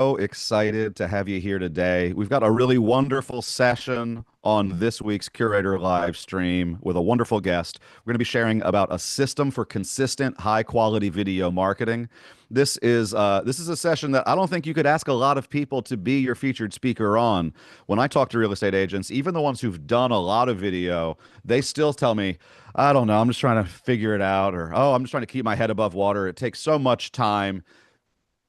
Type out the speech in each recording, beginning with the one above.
So excited to have you here today. We've got a really wonderful session on this week's Curator live stream with a wonderful guest. We're going to be sharing about a system for consistent, high-quality video marketing. This is a session that I don't think you could ask a lot of people to be your featured speaker on. When I talk to real estate agents, even the ones who've done a lot of video, they still tell me, I don't know, I'm just trying to figure it out, or oh, I'm just trying to keep my head above water. It takes so much time.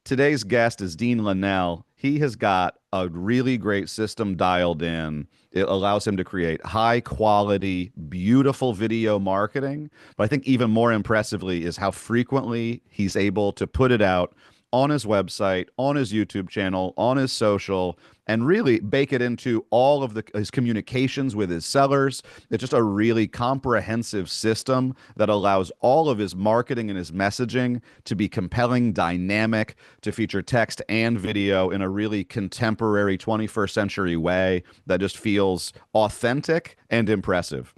Today's guest is Dean Linnell. He has got a really great system dialed in. It allows him to create high quality, beautiful video marketing. But I think even more impressively is how frequently he's able to put it out on his website, on his YouTube channel, on his social, and really bake it into all of his communications with his sellers. It's just a really comprehensive system that allows all of his marketing and his messaging to be compelling, dynamic, to feature text and video in a really contemporary 21st century way that just feels authentic and impressive.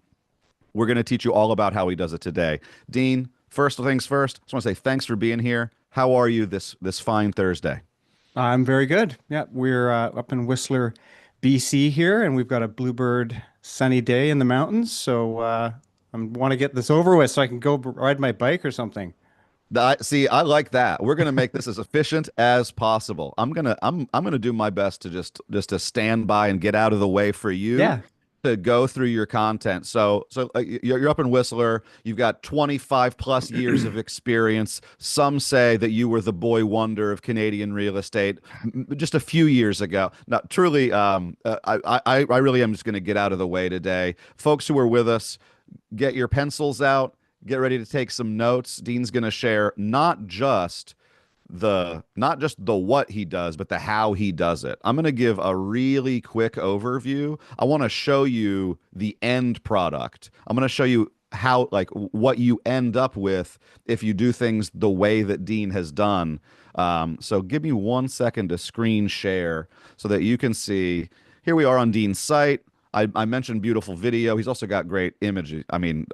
We're going to teach you all about how he does it today. Dean, first things first, I just want to say thanks for being here. How are you this fine Thursday? I'm very good. Yeah, we're up in Whistler, BC here, and we've got a bluebird sunny day in the mountains. So I want to get this over with so I can go ride my bike or something. See, I like that. We're gonna make this as efficient as possible. I'm gonna do my best to just to stand by and get out of the way for you Yeah. to go through your content. You're up in Whistler. You've got 25 plus years of experience. Some say that you were the boy wonder of Canadian real estate just a few years ago. Now, truly, I really am just going to get out of the way today. Folks who are with us, get your pencils out, get ready to take some notes. Dean's going to share not just the what he does, but the how he does it. I'm going to give a really quick overview. I want to show you the end product. I'm going to show you how, like, what you end up with if you do things the way that Dean has done. So give me 1 second to screen share so that you can see. Here we are on Dean's site. I mentioned beautiful video. He's also got great images. I mean,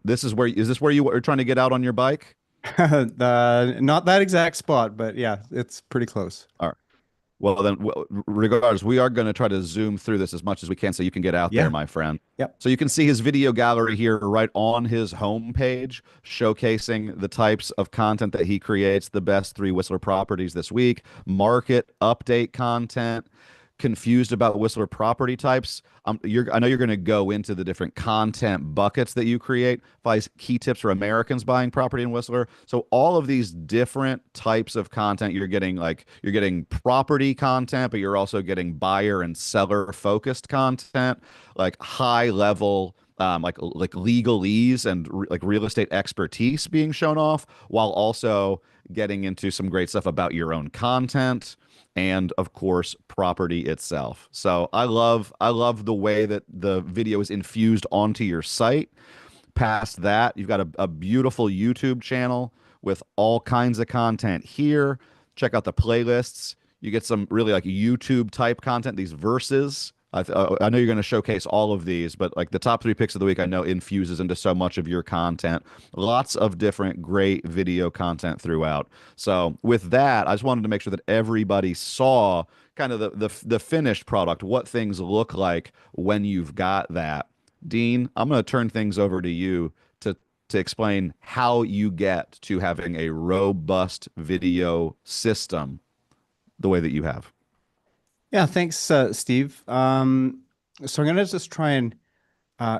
is this where you were trying to get out on your bike? Not that exact spot, but yeah, it's pretty close. All right. Well, then, regardless, we are going to try to zoom through this as much as we can so you can get out there, Yeah. my friend. Yep. So you can see his video gallery here right on his homepage, showcasing the types of content that he creates, the best three Whistler properties this week, market update content, confused about Whistler property types. I know you're going to go into the different content buckets that you create. Five key tips for Americans buying property in Whistler. So all of these different types of content, you're getting property content, but you're also getting buyer and seller focused content, like high level. Like legalese and like real estate expertise being shown off, while also getting into some great stuff about your own content and of course property itself. So I love the way that the video is infused onto your site. Past that, you've got a beautiful YouTube channel with all kinds of content here. Check out the playlists. You get some really like YouTube type content, these verses. I know you're going to showcase all of these, but like the top three picks of the week, I know infuses into so much of your content. Lots of different great video content throughout. So with that, I just wanted to make sure that everybody saw kind of the finished product, what things look like when you've got that. Dean, I'm going to turn things over to you to explain how you get to having a robust video system the way that you have. Yeah, thanks, Steve. So I'm gonna just try and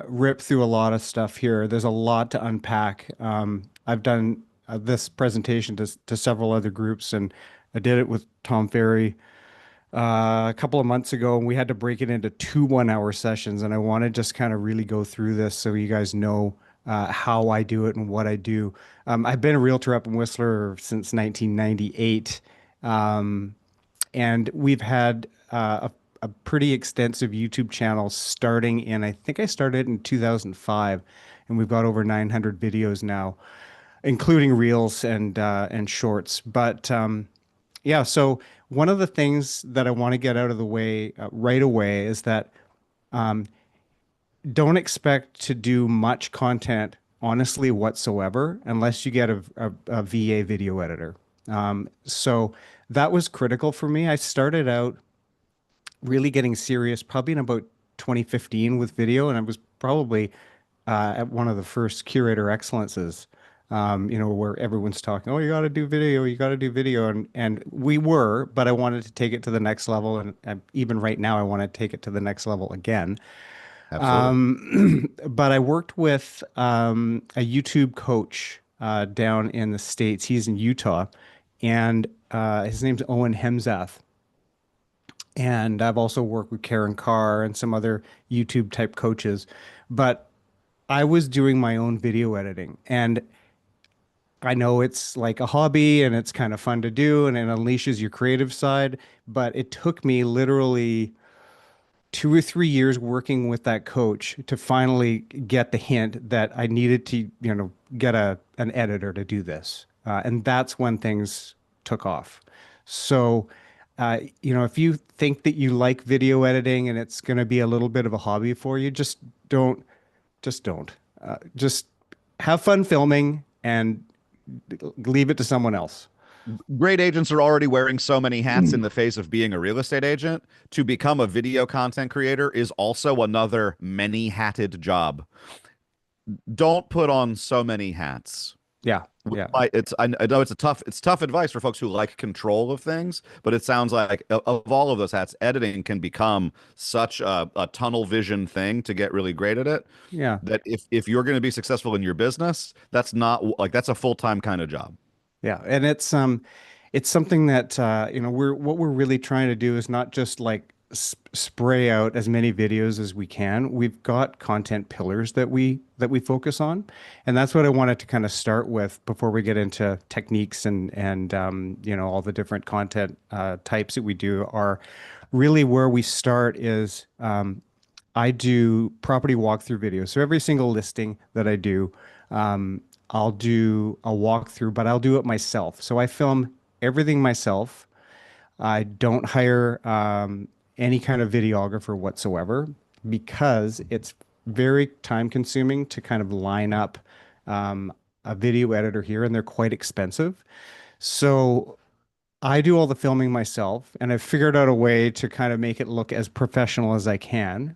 rip through a lot of stuff here. There's a lot to unpack. I've done this presentation to several other groups, and I did it with Tom Ferry a couple of months ago, and we had to break it into two 1 hour sessions. And I want to just kind of really go through this so you guys know how I do it and what I do. I've been a realtor up in Whistler since 1998. And we've had a pretty extensive YouTube channel starting in, I think I started in 2005, and we've got over 900 videos now, including reels and shorts. But yeah, so one of the things that I want to get out of the way right away is that don't expect to do much content honestly whatsoever unless you get a VA video editor. So that was critical for me. I started out really getting serious probably in about 2015 with video, and I was probably at one of the first curator excellences, where everyone's talking, oh, you got to do video, you got to do video, and we were, but I wanted to take it to the next level, and even right now, I want to take it to the next level again. Absolutely. But I worked with a YouTube coach down in the States. He's in Utah, and his name's Owen Hemsath. And I've also worked with Karen Carr and some other YouTube type coaches. But I was doing my own video editing. And I know it's like a hobby and it's kind of fun to do and it unleashes your creative side. But it took me literally 2 or 3 years working with that coach to finally get the hint that I needed to, get an editor to do this. And that's when things took off. So, if you think that you like video editing and it's going to be a little bit of a hobby for you, don't, don't. Just have fun filming and leave it to someone else. Great agents are already wearing so many hats in the face of being a real estate agent. To become a video content creator is also another many-hatted job. Don't put on so many hats. Yeah, yeah, I know it's tough advice for folks who like control of things, but it sounds like of all of those hats, editing can become such a tunnel vision thing to get really great at it yeah. that if you're going to be successful in your business, that's not like that's a full-time kind of job. Yeah, and it's something that we're really trying to do is not just like spray out as many videos as we can. We've got content pillars that we focus on, and that's what I wanted to kind of start with before we get into techniques and all the different content types that we do are really where we start is I do property walkthrough videos. So every single listing that I do, I'll do a walkthrough, but I'll do it myself. So I film everything myself. I don't hire any kind of videographer whatsoever because it's very time consuming to kind of line up a video editor here, and they're quite expensive. So I do all the filming myself, and I've figured out a way to kind of make it look as professional as I can.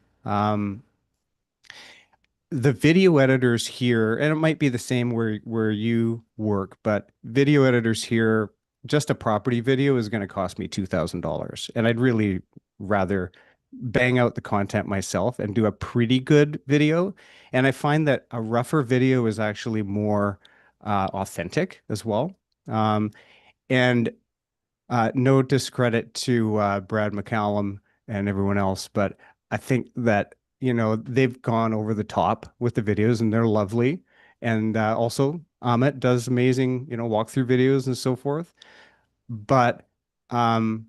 The video editors here, and it might be the same where you work, but video editors here, just a property video is going to cost me $2,000. And I'd really rather bang out the content myself and do a pretty good video. And I find that a rougher video is actually more authentic as well. And no discredit to Brad McCallum and everyone else, but I think that they've gone over the top with the videos and they're lovely. And also, Amit does amazing walkthrough videos and so forth. But um,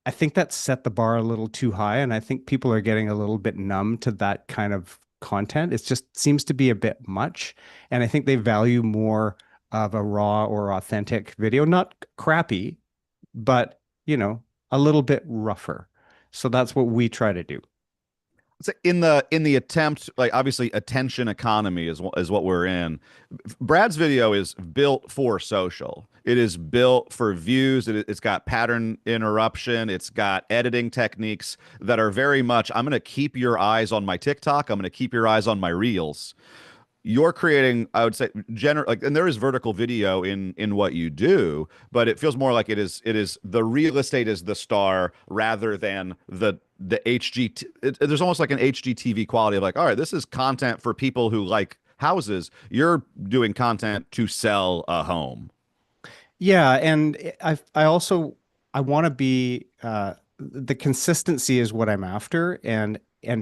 I think that set the bar a little too high, and I think people are getting a little bit numb to that kind of content. It just seems to be a bit much, and I think they value more of a raw or authentic video, not crappy, but a little bit rougher. So that's what we try to do. So in the attempt, like obviously attention economy is what we're in. Brad's video is built for social. It is built for views. It's got pattern interruption. It's got editing techniques that are very much, I'm going to keep your eyes on my TikTok. I'm going to keep your eyes on my reels. You're creating, I would say, like, and there is vertical video in what you do, but it feels more like it is the real estate is the star rather than the there's almost like an HGTV quality of like, all right, this is content for people who like houses. You're doing content to sell a home. Yeah, and I also I want to be the consistency is what I'm after, and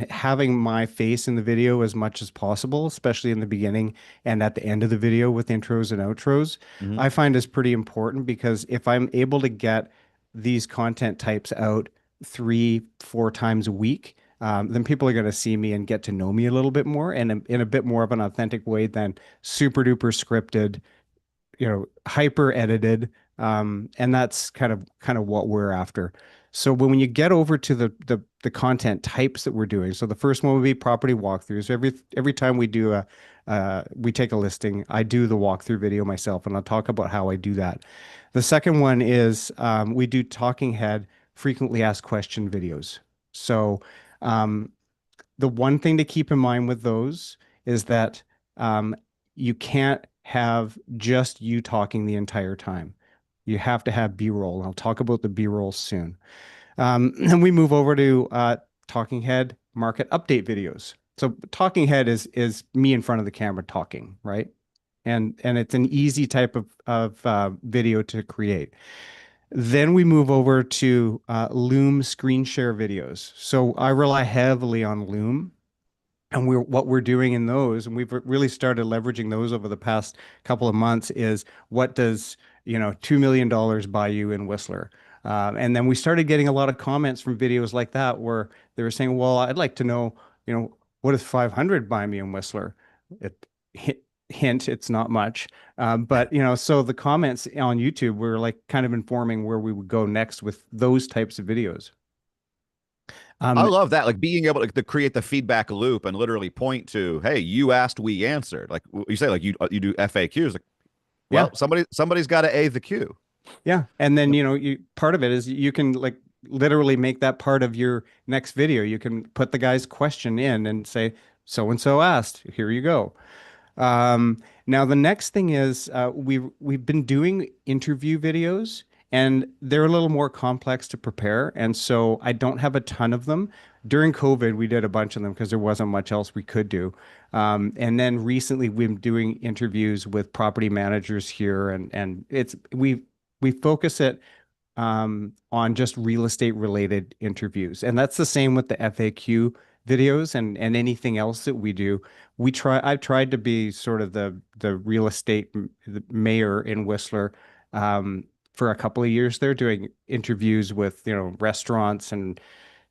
having my face in the video as much as possible, especially in the beginning and at the end of the video with intros and outros, Mhm. I find is pretty important because if I'm able to get these content types out 3, 4 times a week, then people are going to see me and get to know me a little bit more and in a bit more of an authentic way than super duper scripted, hyper edited. And that's kind of what we're after. So when you get over to the content types that we're doing, so the first one would be property walkthroughs. Every time we take a listing, I do the walkthrough video myself, and I'll talk about how I do that. The second one is we do talking head frequently asked question videos. So um, the one thing to keep in mind with those is that um, you can't have just you talking the entire time. You have to have B-roll. I'll talk about the B-roll soon. And we move over to talking head market update videos. So talking head is me in front of the camera talking, right? And it's an easy type of video to create. Then we move over to Loom screen share videos. So I rely heavily on Loom and what we're doing in those, and we've really started leveraging those over the past couple of months, is what does, $2 million buy you in Whistler? And then we started getting a lot of comments from videos like that where they were saying, well, I'd like to know, what does 500 buy me in Whistler? It, hint, it's not much. But, so the comments on YouTube were like kind of informing where we would go next with those types of videos. I Um, love that, like being able to create the feedback loop and literally point to, hey, you asked, we answered. Like you say, like you do FAQs. Like, yeah. well, somebody's got to A the queue. Yeah. And then, you part of it is you can like literally make that part of your next video. You can put the guy's question in and say, so and so asked, here you go. Now the next thing is we've been doing interview videos and they're a little more complex to prepare, and so I don't have a ton of them. During COVID, we did a bunch of them because there wasn't much else we could do. And then recently, we've been doing interviews with property managers here, and we focus it on just real estate related interviews. And that's the same with the FAQ videos and anything else that we do. I've tried to be sort of the real estate the mayor in Whistler for a couple of years there, doing interviews with, restaurants and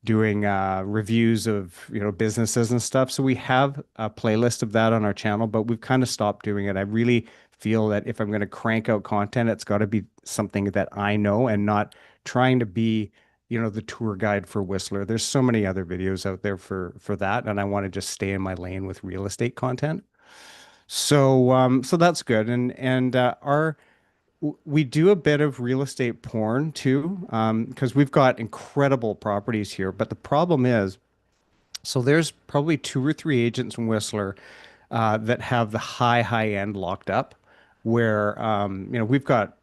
doing reviews of businesses and stuff. So we have a playlist of that on our channel, but we've kind of stopped doing it. I really feel that if I'm going to crank out content, it's got to be something that I know and not trying to be, the tour guide for Whistler. There's so many other videos out there for that, and I want to just stay in my lane with real estate content. So that's good. And our we do a bit of real estate porn too, because we've got incredible properties here. But the problem is, so there's probably two or three agents in Whistler that have the high end locked up, where we've got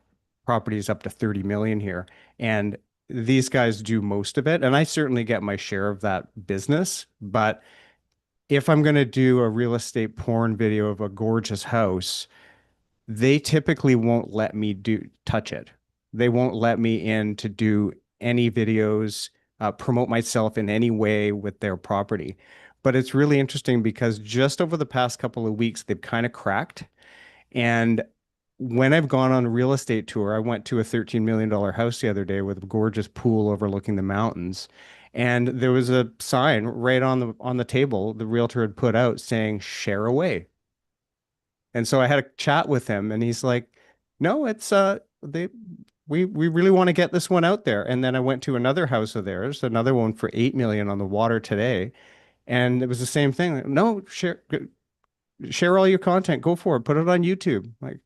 properties up to 30 million here, and these guys do most of it, and I certainly get my share of that business. But if I'm going to do a real estate porn video of a gorgeous house, they typically won't let me touch it. They won't let me in to do any videos, promote myself in any way with their property. But it's really interesting because just over the past couple of weeks, they've kind of cracked. And when I've gone on a real estate tour, I went to a $13 million house the other day with a gorgeous pool overlooking the mountains. And there was a sign right on the table the realtor had put out saying, share away. And so I had a chat with him and he's like, no, it's they we really want to get this one out there. And then I went to another house of theirs, another one for 8 million on the water today. And it was the same thing. Like, no, share all your content, go for it, put it on YouTube. Like,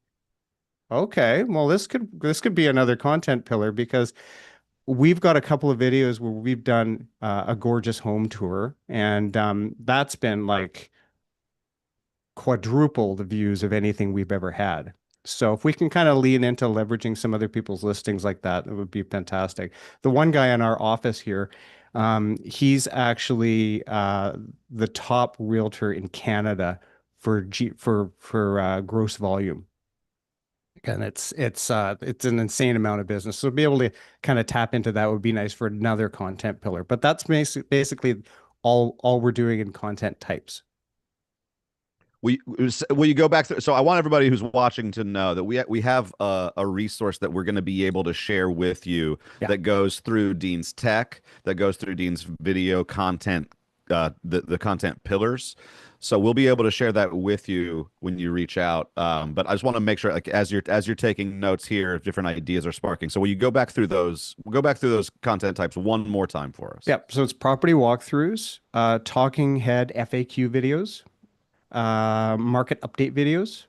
okay, well this could be another content pillar because we've got a couple of videos where we've done a gorgeous home tour, and that's been like quadruple the views of anything we've ever had. So if we can kind of lean into leveraging some other people's listings like that, it would be fantastic. The one guy in our office here, he's actually the top realtor in Canada for gross volume. And it's an insane amount of business. So to be able to kind of tap into that would be nice for another content pillar. But that's basically all we're doing in content types. Will you go back through? So I want everybody who's watching to know that we have a resource that we're going to be able to share with you Yeah. that goes through Dean's tech, that goes through Dean's video content, the content pillars. So we'll be able to share that with you when you reach out. But I just want to make sure, like as you're taking notes here, if different ideas are sparking. So will you go back through those? We'll go back through those content types one more time for us. Yep. So it's property walkthroughs, talking head FAQ videos, market update videos,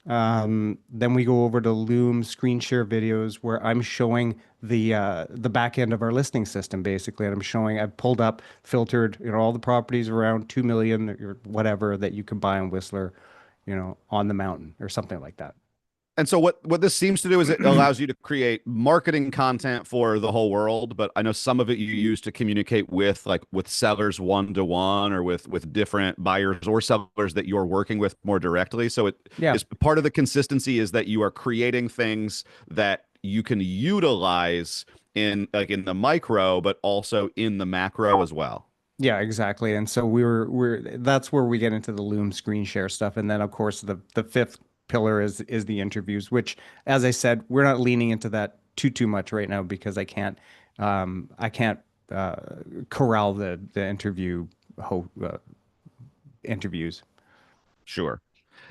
Then we go over to Loom screen share videos where I'm showing the back end of our listing system basically, and I'm showing I've pulled up, filtered, all the properties around 2 million or whatever that you can buy in Whistler, on the mountain or something like that. And so what this seems to do is it allows you to create marketing content for the whole world, but I know some of it you use to communicate with with sellers one to one or with different buyers or sellers that you're working with more directly. So it Yeah. is part of the consistency is that you are creating things that you can utilize in the micro, but also in the macro as well. Yeah, exactly. And so we're that's where we get into the Loom screen share stuff. And then of course the fifth pillar is the interviews, which as I said, we're not leaning into that too much right now because I can't uh corral the interviews. Sure.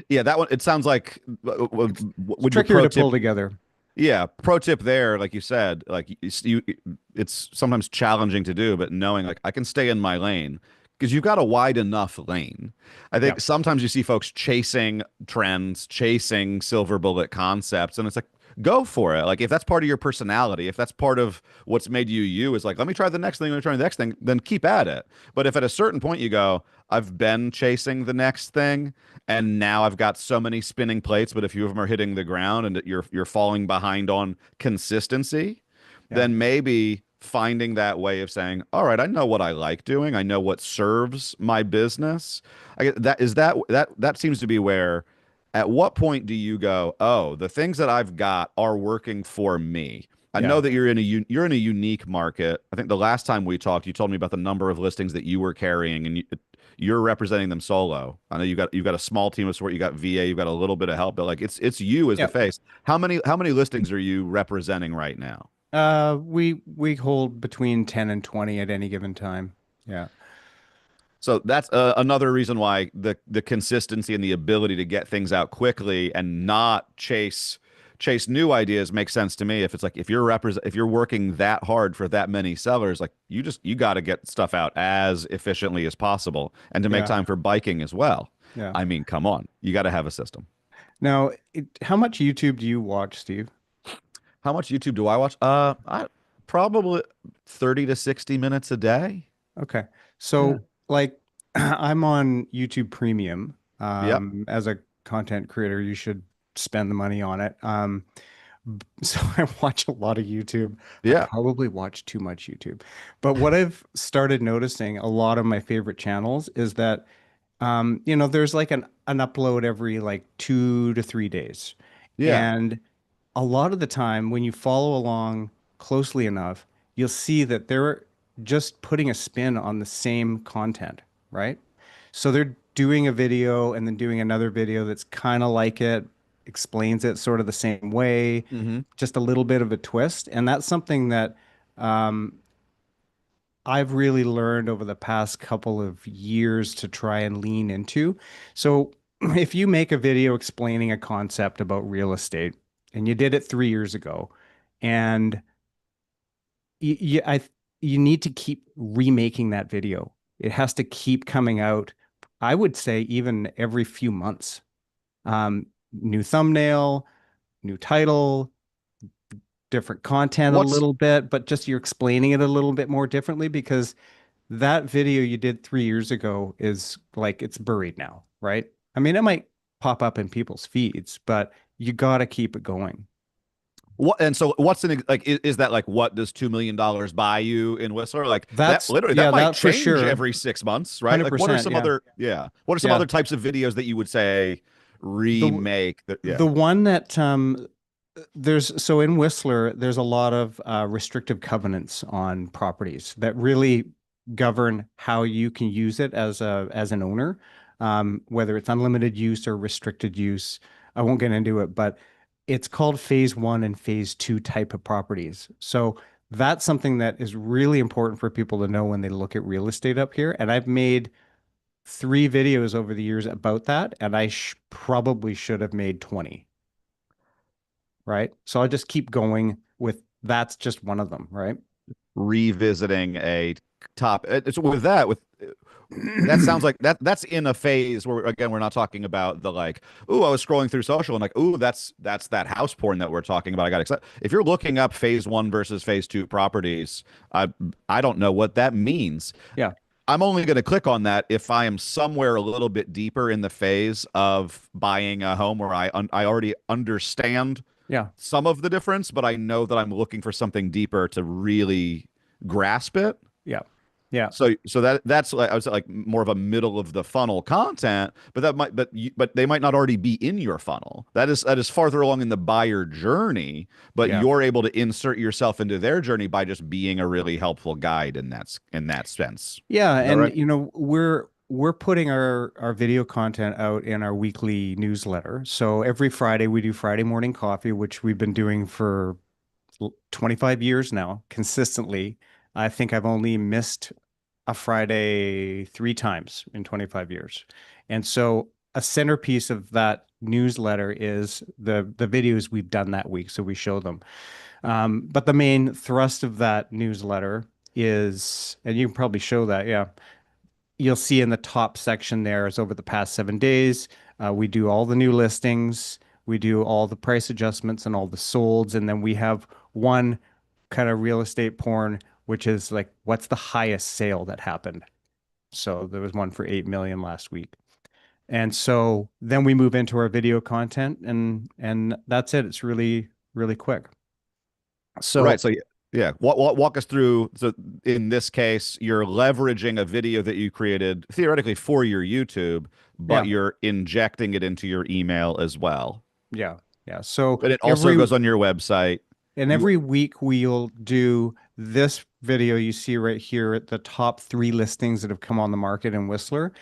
Yeah, that one. It sounds like It's would your trickier pro to tip. pull together. Yeah, pro tip there, like you said, like it's sometimes challenging to do, but knowing like I can stay in my lane because you've got a wide enough lane. I Yeah. think sometimes you see folks chasing trends, chasing silver bullet concepts, and it's like go for it. Like if that's part of your personality, if that's part of what's made you you, is like let me try the next thing, let me try the next thing, then keep at it. But if at a certain point you go, I've been chasing the next thing and now I've got so many spinning plates, but a few of them are hitting the ground and you're falling behind on consistency, Yeah. then maybe finding that way of saying, all right, I know what I like doing. I know what serves my business. That seems to be where at what point do you go, oh, the things that I've got are working for me. I Yeah. know that you're in a unique market. I think the last time we talked, you told me about the number of listings that you were carrying, and you're representing them solo. I know you've got a small team of support. You got VA. You've got a little bit of help, but like it's you as the Yeah. face. How many listings are you representing right now? We hold between 10 and 20 at any given time. Yeah. So that's another reason why the consistency and the ability to get things out quickly and not chase new ideas makes sense to me. If it's like if you're working that hard for that many sellers, like you got to get stuff out as efficiently as possible and to make Yeah. time for biking as well. Yeah. I mean, come on, you got to have a system. Now, how much YouTube do you watch, Steve? How much YouTube do I watch? I probably 30 to 60 minutes a day. Okay. Yeah. So, like, I'm on YouTube Premium. Yep. As a content creator, you should spend the money on it. So I watch a lot of YouTube. I Yeah. probably watch too much YouTube. But what I've started noticing a lot of my favorite channels is that, there's like an upload every like 2 to 3 days. Yeah. And a lot of the time, when you follow along closely enough, you'll see that they're just putting a spin on the same content, right? So they're doing a video and then doing another video that's kind of like it, explains it sort of the same way, Hmm. just a little bit of a twist. And that's something that um, I've really learned over the past couple of years to try and lean into. So if you make a video explaining a concept about real estate and you did it 3 years ago and you need to keep remaking that video. It has to keep coming out. I would say even every few months. New thumbnail, new title, different content a What's little bit, but just you're explaining it a little bit more differently because that video you did 3 years ago is like it's buried now, right? I mean, it might pop up in people's feeds, but you got to keep it going. What and so what's like is that like what does $2 million buy you in Whistler? Like that That's, literally that yeah, might that for change sure. every 6 months, right? Like what are 100%. some Yeah. other what are some Yeah. other types of videos that you would say The remake that the yeah. one that there's so in Whistler, there's a lot of restrictive covenants on properties that really govern how you can use it as an owner, whether it's unlimited use or restricted use. I won't get into it, but it's called phase one and phase two type of properties. So that's something that is really important for people to know when they look at real estate up here. And I've made 3 videos over the years about that, and I probably should have made 20, right? So I'll just keep going with that's just one of them, right? Revisiting a top. It's with that with that sounds like that's in a phase where again we're not talking about the like, ooh, I was scrolling through social and like, ooh, that's that house porn that we're talking about. I got excited. If you're looking up phase one versus phase two properties, I don't know what that means. Yeah. I'm only going to click on that if I am somewhere a little bit deeper in the phase of buying a home where I already understand Yeah. some of the difference, but I know that I'm looking for something deeper to really grasp it. Yeah. Yeah. So that's like I would say like more of a middle of the funnel content, but that might but they might not already be in your funnel. That is farther along in the buyer journey, but Yeah. you're able to insert yourself into their journey by just being a really helpful guide in that sense. Yeah, Is that and right? you know, we're putting our video content out in our weekly newsletter. So every Friday we do Friday morning coffee, which we've been doing for 25 years now, consistently. I think I've only missed a Friday 3 times in 25 years. And so a centerpiece of that newsletter is the videos we've done that week. So we show them. But the main thrust of that newsletter is, and you can probably show that, yeah. You'll see in the top section there is over the past 7 days. We do all the new listings, we do all the price adjustments and all the solds, and then we have one kind of real estate porn, which is like, what's the highest sale that happened? So there was one for 8 million last week. And so then we move into our video content and that's it. It's really, really quick. Right. So So yeah, walk us through. So in this case, you're leveraging a video that you created theoretically for your YouTube, but yeah, you're injecting it into your email as well. yeah, yeah. So But it also goes on your website. You every week we'll do this video you see right here at the top 3 listings that have come on the market in Whistler.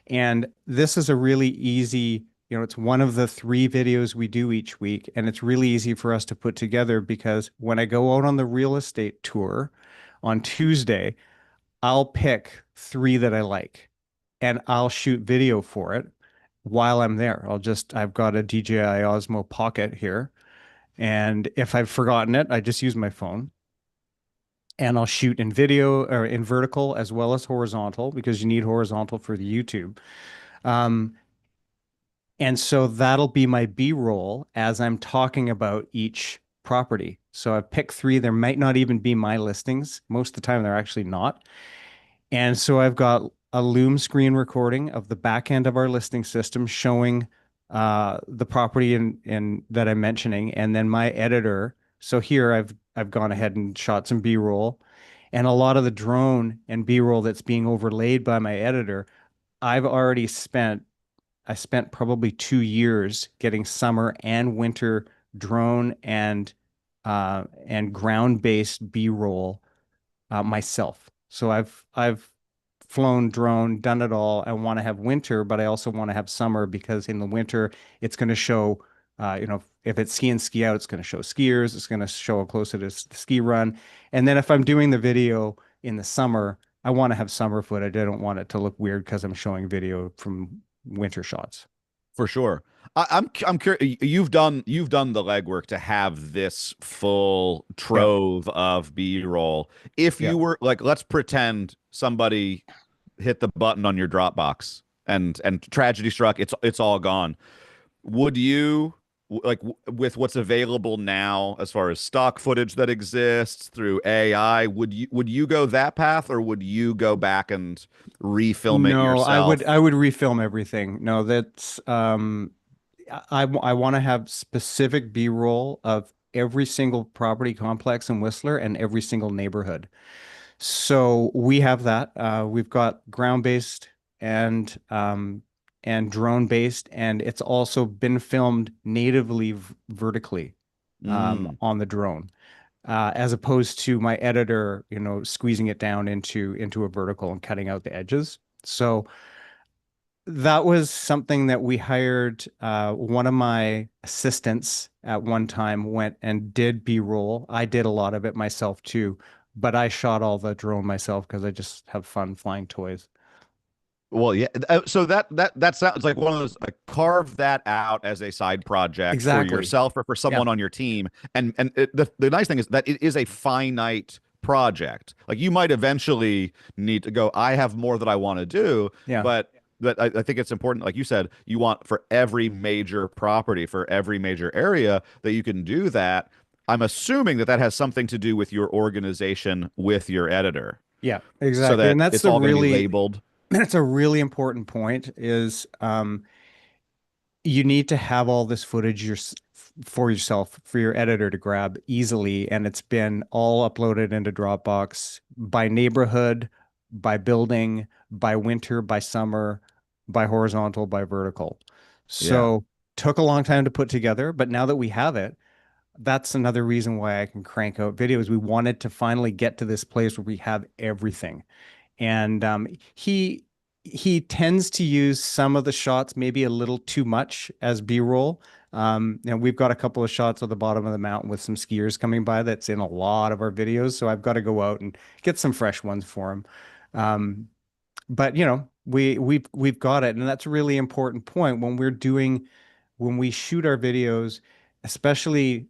And this is a really easy, you know, it's one of the 3 videos we do each week. And it's really easy for us to put together because when I go out on the real estate tour on Tuesday, I'll pick 3 that I like and I'll shoot video for it while I'm there. I've got a DJI Osmo Pocket here. And if I've forgotten it, I just use my phone and I'll shoot in video or in vertical as well as horizontal because you need horizontal for the YouTube. Um, and so that'll be my B-roll as I'm talking about each property. So I've picked 3. There might not even be my listings. Most of the time, they're actually not. And so I've got a Loom screen recording of the back end of our listing system showing the property in that I'm mentioning, and then my editor. So here I've gone ahead and shot some B-roll, and a lot of the drone and B-roll that's being overlaid by my editor, I've already spent I spent probably 2 years getting summer and winter drone and ground-based B-roll myself. So I've flown drone, done it all. I want to have winter, but I also want to have summer because in the winter it's going to show, if it's ski in, ski out, it's going to show skiers. It's going to show how close it is to the ski run. And then if I'm doing the video in the summer, I want to have summer footage. I don't want it to look weird because I'm showing video from winter shots. For sure. I'm curious. You've done the legwork to have this full Yeah, trove of B-roll. If yeah. you were like, let's pretend somebody hit the button on your Dropbox and tragedy struck. It's all gone. Would you with what's available now as far as stock footage that exists through AI? Would you go that path or would you go back and refilm it No, I would yourself? I would refilm everything. No, that's I want to have specific B-roll of every single property complex in Whistler and every single neighborhood. So we have that. We've got ground-based and drone-based, and it's also been filmed natively vertically Mm. on the drone, as opposed to my editor, squeezing it down into a vertical and cutting out the edges. So that was something that we hired. One of my assistants at one time went and did B-roll. I did a lot of it myself too, but I shot all the drone myself because I just have fun flying toys. Well, yeah. So that sounds like one of those carve that out as a side project for Exactly. yourself or for Yeah. someone on your team. And the nice thing is that it is a finite project. Like you might eventually need to go, I have more that I want to do, Yeah. but I think it's important, like you said, you want for every major property, for every major area that you can do that. I'm assuming that that has something to do with your organization with your editor, Yeah, so exactly. that And that's it's the all going to be really labeled. that's a really important point is you need to have all this footage for yourself, for your editor to grab easily. And it's been all uploaded into Dropbox by neighborhood, by building, by winter, by summer, by horizontal, by vertical. Yeah, So took a long time to put together, but now that we have it, that's another reason why I can crank out videos. We wanted to finally get to this place where we have everything. And he tends to use some of the shots maybe a little too much as B-roll. And we've got a couple of shots at the bottom of the mountain with some skiers coming by that's in a lot of our videos. So I've got to go out and get some fresh ones for him. Um, but you know, we've got it, and that's a really important point when we shoot our videos, especially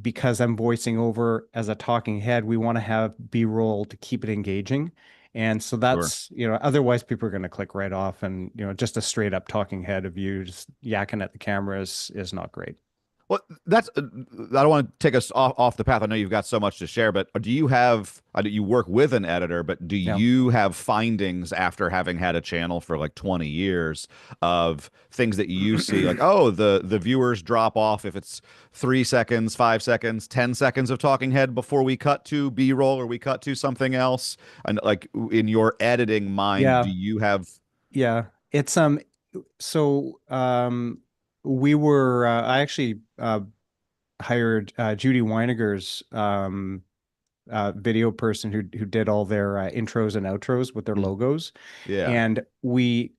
because I'm voicing over as a talking head, we want to have B-roll to keep it engaging. And so sure. that's, you know, otherwise people are going to click right off and, you know, just a straight up talking head of you just yakking at the camera is not great. Well, that's I don't want to take us off the path. I know you've got so much to share, but do you have you work with an editor, but do Yeah. you have findings after having had a channel for like 20 years of things that you see like, oh, the viewers drop off if it's 3 seconds, 5 seconds, 10 seconds of talking head before we cut to B-roll or we cut to something else? And like in your editing mind, do Yeah. you have Yeah. It's so we were I actually hired Judy Weiniger's video person who did all their intros and outros with their Mm, logos, yeah, and we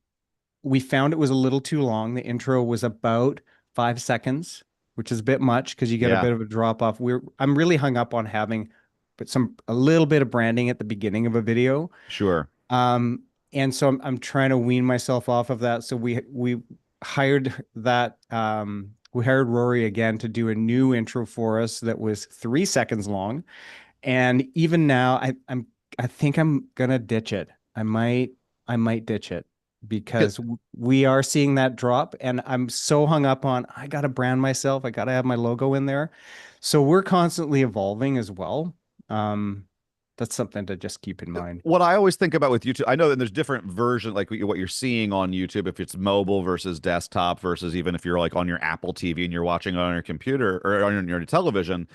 found it was a little too long. The intro was about 5 seconds, which is a bit much because you get a yeah, bit of a drop off. I'm really hung up on having but a little bit of branding at the beginning of a video. sure. Um, and so I'm trying to wean myself off of that. So we hired we hired Rory again to do a new intro for us that was 3 seconds long. And even now, I think I'm gonna ditch it. I might ditch it because we are seeing that drop, and I'm so hung up on I gotta brand myself. I gotta have my logo in there. So we're constantly evolving as well. Um, that's something to just keep in mind. What I always think about with YouTube, I know that there's different versions, like what you're seeing on YouTube, if it's mobile versus desktop versus even if you're like on your Apple TV and you're watching it on your computer or on your television,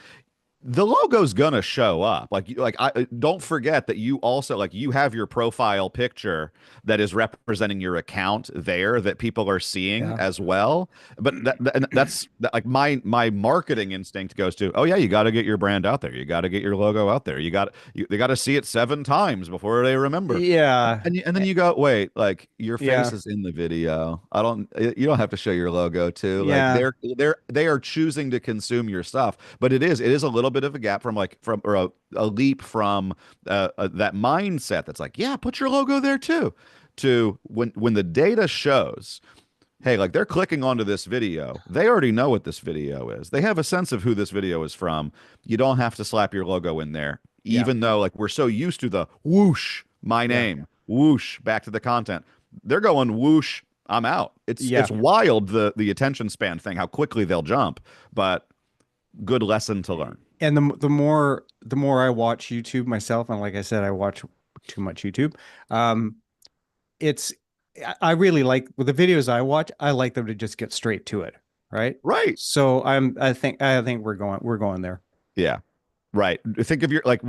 the logo's gonna show up. Like I don't forget that you also like you have your profile picture that is representing your account there that people are seeing Yeah. as well. But that's like my marketing instinct goes to, oh yeah, you got to get your brand out there. You got to get your logo out there. They got to see it 7 times before they remember. Yeah. And then you go, wait, like your face Yeah. is in the video. You don't have to show your logo too. Like Yeah. they are choosing to consume your stuff, but it is a little bit of a gap from like from or a leap from that mindset that's like, yeah, put your logo there too, to when the data shows, hey, like they're clicking onto this video. They already know what this video is. They have a sense of who this video is from. You don't have to slap your logo in there, Yeah. even though like we're so used to the whoosh, my Yeah. name, whoosh, back to the content. They're going whoosh, I'm out. Yeah. It's wild the attention span thing, how quickly they'll jump, but good lesson to learn. And the more I watch YouTube myself, and like I said, I watch too much YouTube. Um, it's I really like with the videos I watch, I like them to just get straight to it, right? Right. So I think we're going there. Yeah. Right. Think of your like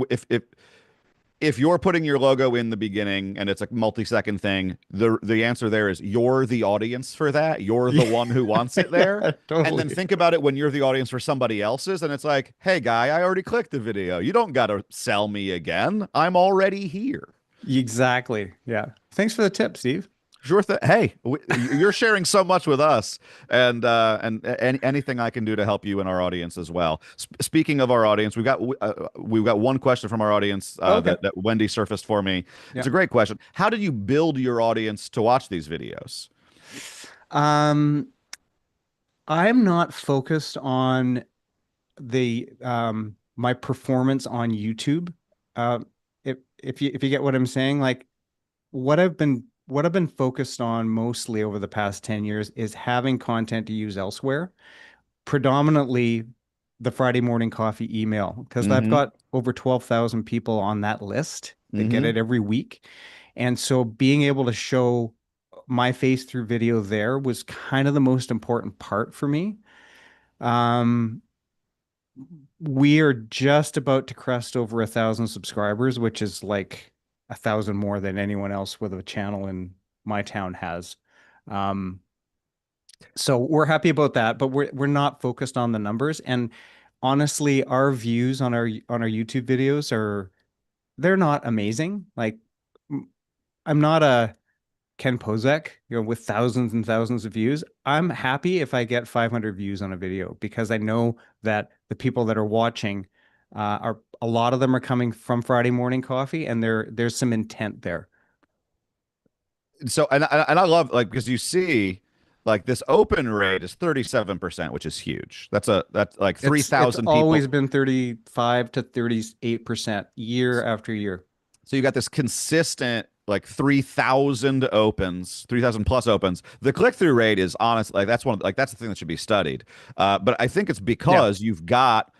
if you're putting your logo in the beginning and it's a multi-second thing, the answer there is you're the audience for that. You're the one who wants it there. Yeah, And then totally. think about it when you're the audience for somebody else's, and it's like, hey guy, I already clicked the video. You don't gotta sell me again. I'm already here. Exactly. Yeah. Thanks for the tip, Steve. Sure thing. Hey, you're sharing so much with us, and anything I can do to help you and our audience as well. Speaking of our audience, we've got one question from our audience Okay. that Wendy surfaced for me. It's Yeah. a great question. How did you build your audience to watch these videos? Um, I'm not focused on the my performance on YouTube. Um, if you get what I'm saying, like what I've been focused on mostly over the past 10 years is having content to use elsewhere, predominantly the Friday morning coffee email, because I've Mm-hmm. got over 12,000 people on that list that get Mm-hmm. it every week. And so being able to show my face through video there was kind of the most important part for me. Um, we are just about to crest over 1,000 subscribers, which is like 1,000 more than anyone else with a channel in my town has. Um, so we're happy about that, but we're not focused on the numbers. And honestly, our views on our YouTube videos are they're not amazing. Like I'm not a Ken Pozek, with thousands and thousands of views. I'm happy if I get 500 views on a video because I know that the people that are watching are a lot of them are coming from Friday Morning Coffee, and there's some intent there. So and I love like because you see like this open rate is 37%, which is huge. That's like It's 3,000 always people. been 35 to 38% year after year. So you got this consistent like 3,000 opens, 3,000 plus opens. The click-through rate is honest, like that's the thing that should be studied. But I think it's Yeah, because you've got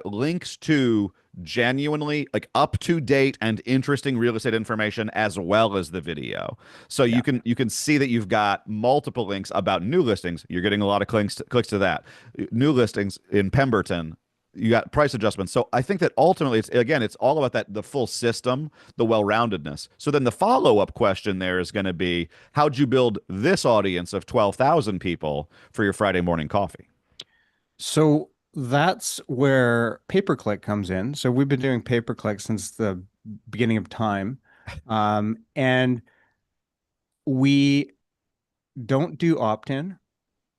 links to genuinely like up to date and interesting real estate information as well as the video. So yeah. you can see that you've got multiple links about new listings. You're getting a lot of clicks to that. New listings in Pemberton, you got price adjustments. So I think that ultimately it's all about that the full system, the well-roundedness. So then the follow-up question there is going to be how'd you build this audience of 12,000 people for your Friday morning coffee? So that's where pay-per-click comes in. So we've been doing pay-per-click since the beginning of time. And we don't do opt-in.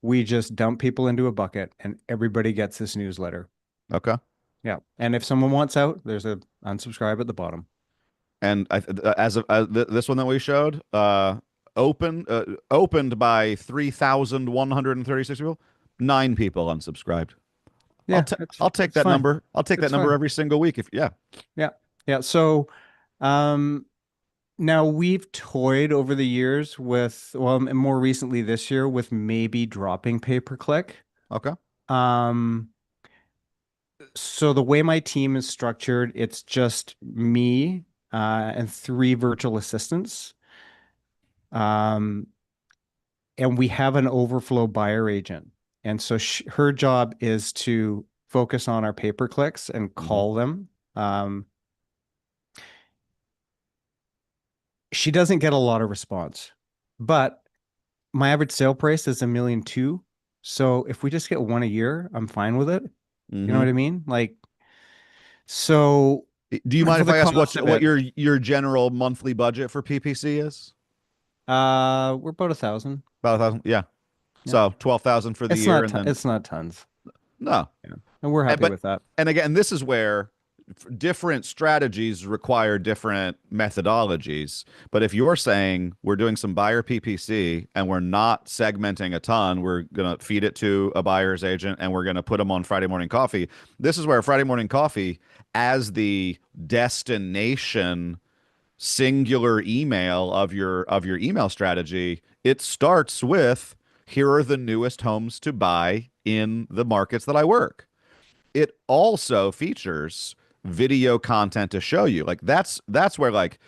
We just dump people into a bucket and everybody gets this newsletter. Okay. Yeah. And if someone wants out, there's a unsubscribe at the bottom. And as of this one that we showed, opened by 3,136 people, 9 people unsubscribed. I'll Yeah, ta it's I'll take it's that fine. number. I'll take that It's number fine. every single week. If yeah. Yeah. Yeah. So um now we've toyed over the years with, well, and more recently this year with maybe dropping pay-per-click. Okay. Um, so the way my team is structured, it's just me and three virtual assistants. Um, and we have an overflow buyer agent. And so her job is to focus on our pay-per-clicks and Hmm. call them. Um, she doesn't get a lot of response, but my average sale price is 1,200,000. So if we just get one a year, I'm fine with it. You know Hmm. what I mean? Like, so Do you mind for if the I ask cost of what it, your general monthly budget for PPC is? we're about 1,000. About 1,000. Yeah. Yeah. So 12,000 for the It's year, not, and then it's not tons. no. Yeah. And we're And happy but with that. and again, this is where different strategies require different methodologies. But if you're saying we're doing some buyer PPC and we're not segmenting a ton, we're gonna feed it to a buyer's agent and we're gonna put them on Friday morning coffee. This is where Friday morning coffee as the destination singular email of your email strategy, it starts with here are the newest homes to buy in the markets that I work. It also features video content to show you. Like that's where like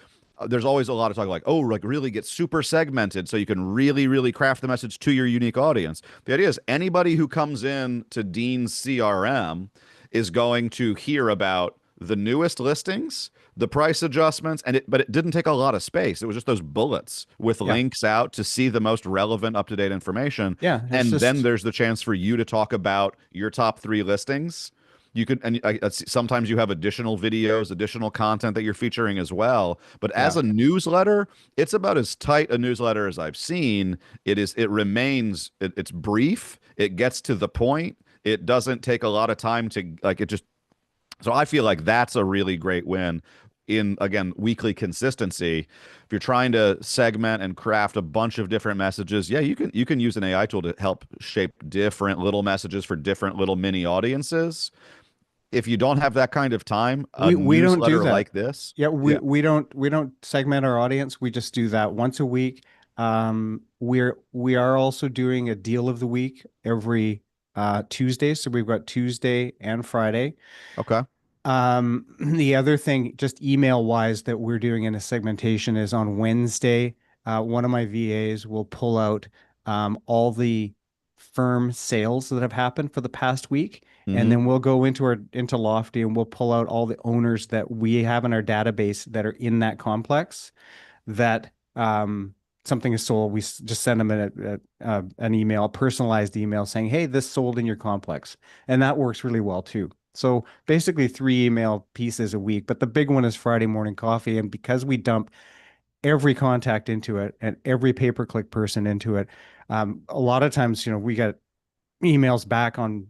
there's always a lot of talk like, oh, like really get super segmented so you can really craft the message to your unique audience. The idea is anybody who comes in to Dean's CRM is going to hear about the newest listings, the price adjustments, but it didn't take a lot of space. It was just those bullets with Yeah. links out to see the most relevant, up-to-date information. Yeah. It's And then just, there's the chance for you to talk about your top 3 listings. You could, and sometimes you have additional videos, additional content that you're featuring as well. But as yeah. a newsletter, it's about as tight a newsletter as I've seen. It's brief, it gets to the point, it doesn't take a lot of time to like it just so I feel like that's a really great win in, again, weekly consistency. If you're trying to segment and craft a bunch of different messages, yeah, you can use an AI tool to help shape different little messages for different little mini audiences. If you don't have that kind of time, a We don't do newsletter that. like this, Yeah, yeah, we don't segment our audience. We just do that once a week. We are also doing a deal of the week every Tuesday. So we've got Tuesday and Friday. okay, The other thing, just email wise, that we're doing in a segmentation is on Wednesday. One of my VAs will pull out all the firm sales that have happened for the past week, and mm-hmm. then we'll go into Lofty and we'll pull out all the owners that we have in our database that are in that complex that something is sold. Just send them an email, a personalized email saying, "Hey, this sold in your complex," and that works really well too. So basically, 3 email pieces a week, but the big one is Friday morning coffee. And because we dump every contact into it and every pay-per-click person into it, a lot of times, we get emails back on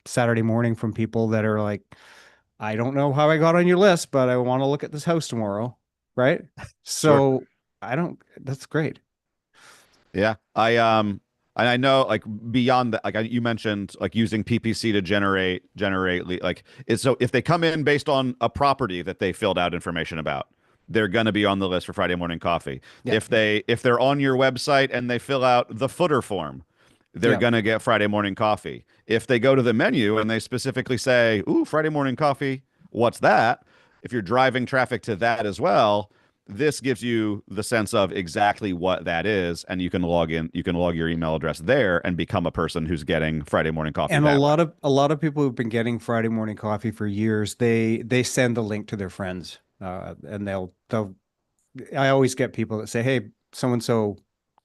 Saturday morning from people that are like, I don't know how I got on your list, but I want to look at this house tomorrow. Right. Sure. So that's great. Yeah, and I know like beyond that, like you mentioned, like using PPC to like it's so if they come in based on a property that they filled out information about, they're gonna be on the list for Friday morning coffee. Yeah. If they're on your website and they fill out the footer form, they're Yeah. gonna get Friday morning coffee. If they go to the menu and they specifically say, "Ooh, Friday morning coffee, what's that?" If you're driving traffic to that as well, this gives you the sense of exactly what that is, and you can log in, you can log your email address there and become a person who's getting Friday morning coffee And a that way. lot of a lot of people who've been getting Friday morning coffee for years, they send the link to their friends, and they'll. I always get people that say, "Hey, so and so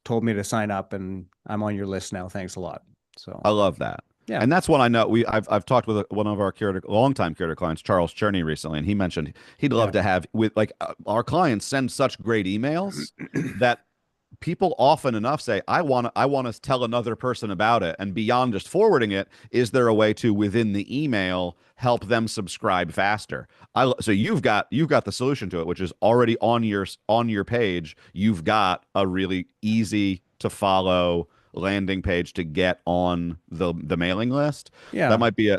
told me to sign up, and I'm on your list now. Thanks a lot." So I love that. yeah, And that's one I know I've talked with one of our curator, longtime curator clients, Charles Cherney, recently, and he mentioned he'd love yeah, to have with like our clients send such great emails that people often enough say, I want to tell another person about it. And beyond just forwarding it, is there a way to within the email help them subscribe faster? So you've got the solution to it, which is already on your page. You've got a really easy to follow landing page to get on the mailing list. yeah. That might be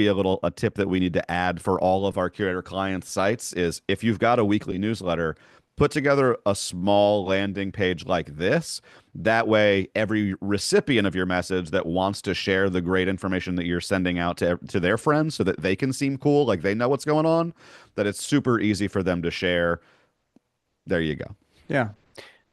a tip that we need to add for all of our curator clients sites is if you've got a weekly newsletter, put together a small landing page like this. That way, every recipient of your message that wants to share the great information that you're sending out to their friends so that they can seem cool, like they know what's going on, that it's super easy for them to share. There you go. Yeah.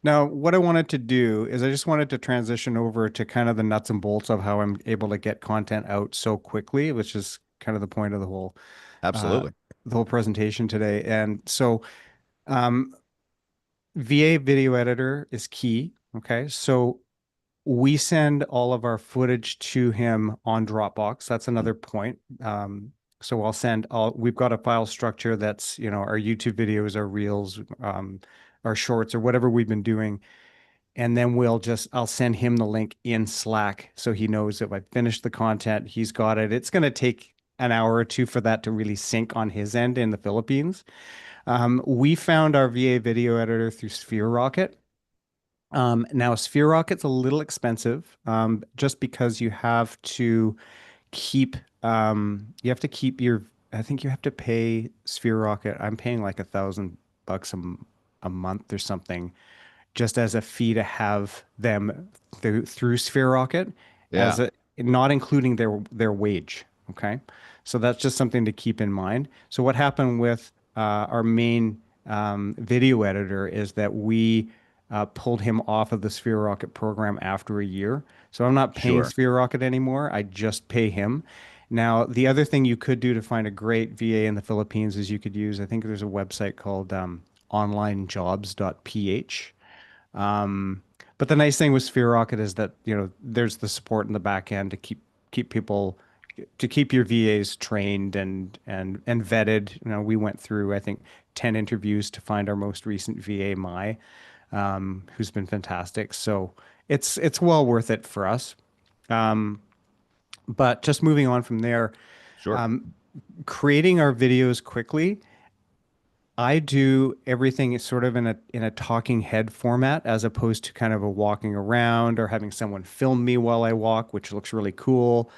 Now, what I wanted to do is I just wanted to transition over to kind of the nuts and bolts of how I'm able to get content out so quickly, which is kind of the point of uh, Absolutely. the whole presentation today. And so, um, VA video editor is key. Okay. So we send all of our footage to him on Dropbox. That's another point. So I'll send we've got a file structure that's, our YouTube videos, our reels, our shorts, or whatever we've been doing. And then I'll send him the link in Slack so he knows if I finished the content, he's got it. It's going to take an hour or two for that to really sync on his end in the Philippines. We found our VA video editor through Sphere Rocket. Now, Sphere Rocket's a little expensive, just because you have to keep I think you have to pay Sphere Rocket. I'm paying like $1,000 a month or something just as a fee to have them through Sphere Rocket, Yeah, not including their wage. Okay, so that's just something to keep in mind. So what happened with our main video editor is that we pulled him off of the Sphere Rocket program after a year. So I'm not paying sure. Sphere Rocket anymore. I just pay him. Now, the other thing you could do to find a great VA in the Philippines is you could use, I think there's a website called onlinejobs.ph. But the nice thing with Sphere Rocket is that, there's the support in the back end to keep people to keep your VAs trained and vetted. We went through, I think, 10 interviews to find our most recent VA, who's been fantastic. So it's well worth it for us. But just moving on from there, Sure. creating our videos quickly. I do everything sort of in a talking head format as opposed to kind of a walking around or having someone film me while I walk, which looks really cool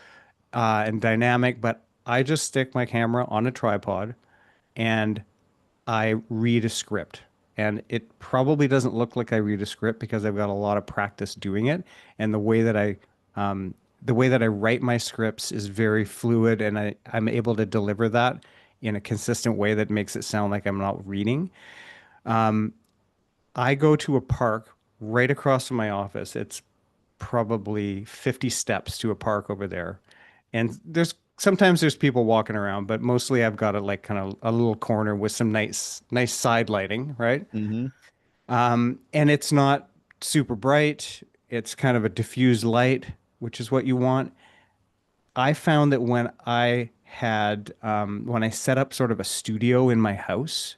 and dynamic. But I just stick my camera on a tripod and I read a script. And it probably doesn't look like I read a script because I've got a lot of practice doing it. And the way that I write my scripts is very fluid, and I'm able to deliver that in a consistent way that makes it sound like I'm not reading. I go to a park right across from my office. It's probably 50 steps to a park over there. And there's people walking around, but mostly I've got a like kind of a little corner with some nice side lighting, right? Hmm. And it's not super bright. It's kind of a diffused light, which is what you want. I found that when I set up sort of a studio in my house,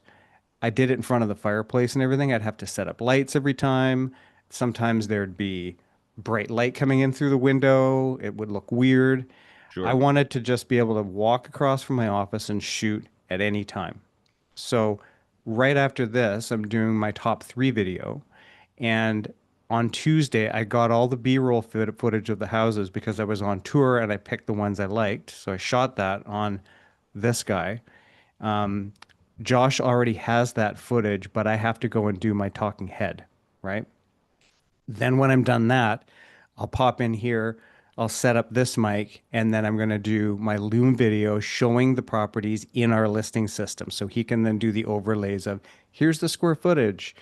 I did it in front of the fireplace and everything. I'd have to set up lights every time. Sometimes there'd be bright light coming in through the window. It would look weird. I Sure. wanted to just be able to walk across from my office and shoot at any time. So right after this, I'm doing my top three video. And on Tuesday, I got all the B-roll footage of the houses because I was on tour and I picked the ones I liked. So I shot that on this guy. Um, Josh already has that footage, but I have to go and do my talking head, right? Then when I'm done that, I'll pop in here, I'll set up this mic, and then I'm going to do my Loom video showing the properties in our listing system. So he can then do the overlays of here's the square footage,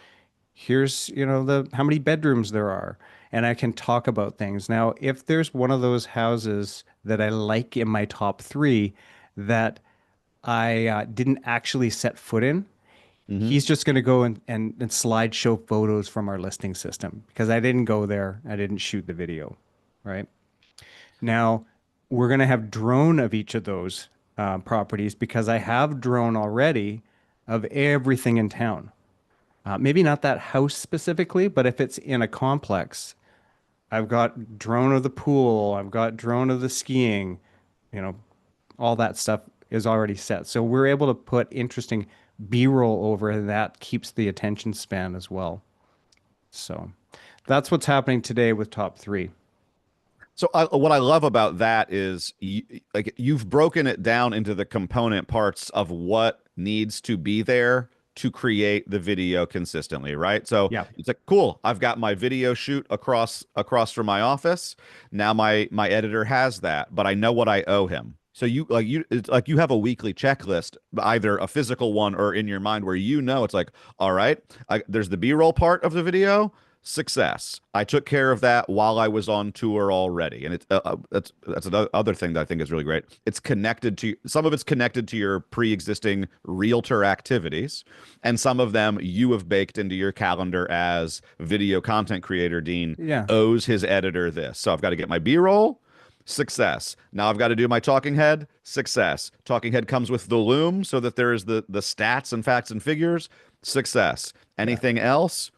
here's, the how many bedrooms there are, and I can talk about things. Now, if there's one of those houses that I like in my top three that I didn't actually set foot in, Hmm. he's just going to go and slideshow photos from our listing system because I didn't go there. I didn't shoot the video, right? Now, we're going to have drone of each of those properties because I have drone already of everything in town. Maybe not that house specifically, but if it's in a complex, I've got drone of the pool, I've got drone of the skiing, you know, all that stuff is already set. So we're able to put interesting B-roll over, and that keeps the attention span as well. So that's what's happening today with top three. So what I love about that is like you've broken it down into the component parts of what needs to be there to create the video consistently, right? So Yeah, it's like, cool, I've got my video shoot across from my office. Now my editor has that, but I know what I owe him. So it's like you have a weekly checklist, either a physical one or in your mind where it's like, all right, there's the B-roll part of the video. Success. I took care of that while I was on tour already, and that's another other thing that I think is really great. It's connected to some of it's connected to your pre-existing realtor activities, and some of them you have baked into your calendar as video content creator. Dean yeah, owes his editor this, so I've got to get my B-roll. Success. Now I've got to do my talking head. Success. Talking head comes with the loom so that there is the stats and facts and figures. Success. yeah, Anything else?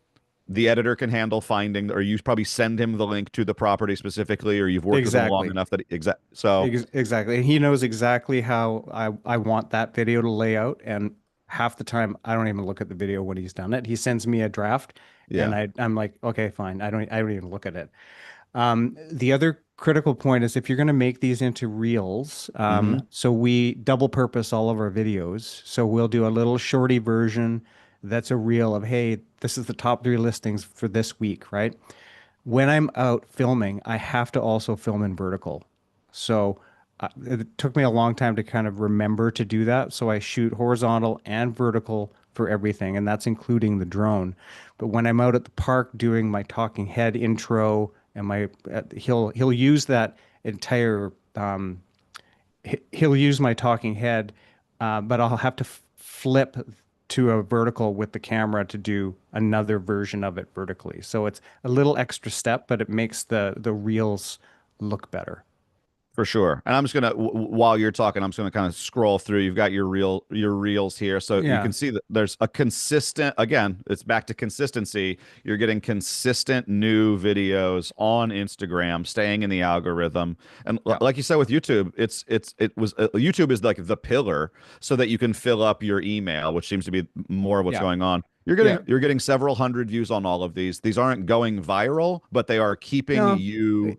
The editor can handle finding, or you probably send him the link to the property specifically, or you've worked with him long exactly. enough that so Exactly. And he knows exactly how I want that video to lay out. And half the time, I don't even look at the video when he's done it. He sends me a draft, and yeah. I'm like, okay, fine. I don't even look at it. The other critical point is if you're going to make these into reels, Hmm. so we double purpose all of our videos. So we'll do a little shorty version that's a reel of, hey, this is the top three listings for this week, right? When I'm out filming, I have to also film in vertical. So it took me a long time to kind of remember to do that. So I shoot horizontal and vertical for everything, and that's including the drone. But when I'm out at the park doing my talking head intro and he'll use that entire he'll use my talking head, but I'll have to flip to a vertical with the camera to do another version of it vertically. So it's a little extra step, but it makes the reels look better. For sure. And I'm just gonna while you're talking, I'm just gonna kind of scroll through. You've got your reels here, so you Yeah. can see that there's a consistent. Again, it's back to consistency. You're getting consistent new videos on Instagram, staying in the algorithm. And Yeah. like you said with YouTube, YouTube is like the pillar so that you can fill up your email, which seems to be more of what's Yeah. going on. Yeah. You're getting several hundred views on all of these. These aren't going viral, but No,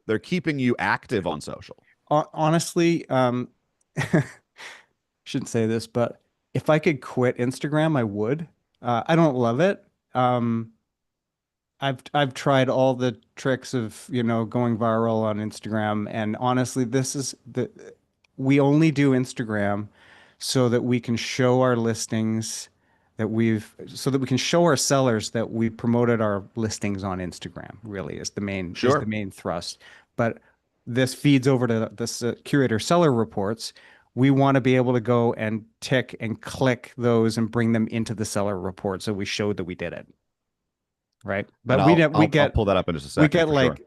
they're keeping you active on social. honestly, shouldn't say this, but if I could quit Instagram, I would. I don't love it. Um, I've tried all the tricks of, going viral on Instagram, and honestly, this is the we only do Instagram so that we can show our listings so that we can show our sellers that we promoted our listings on Instagram, really is the Sure. main thrust. But this feeds over to this curator seller reports. We want to be able to go and tick and click those and bring them into the seller report so we showed that we did it. Right. And But I'll pull that up in just a we second get for sure. like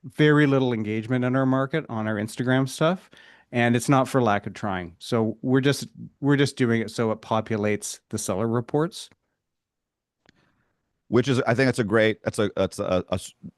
very little engagement in our market on our Instagram stuff, and it's not for lack of trying. So we're just doing it so it populates the seller reports. Which is, I think that's a You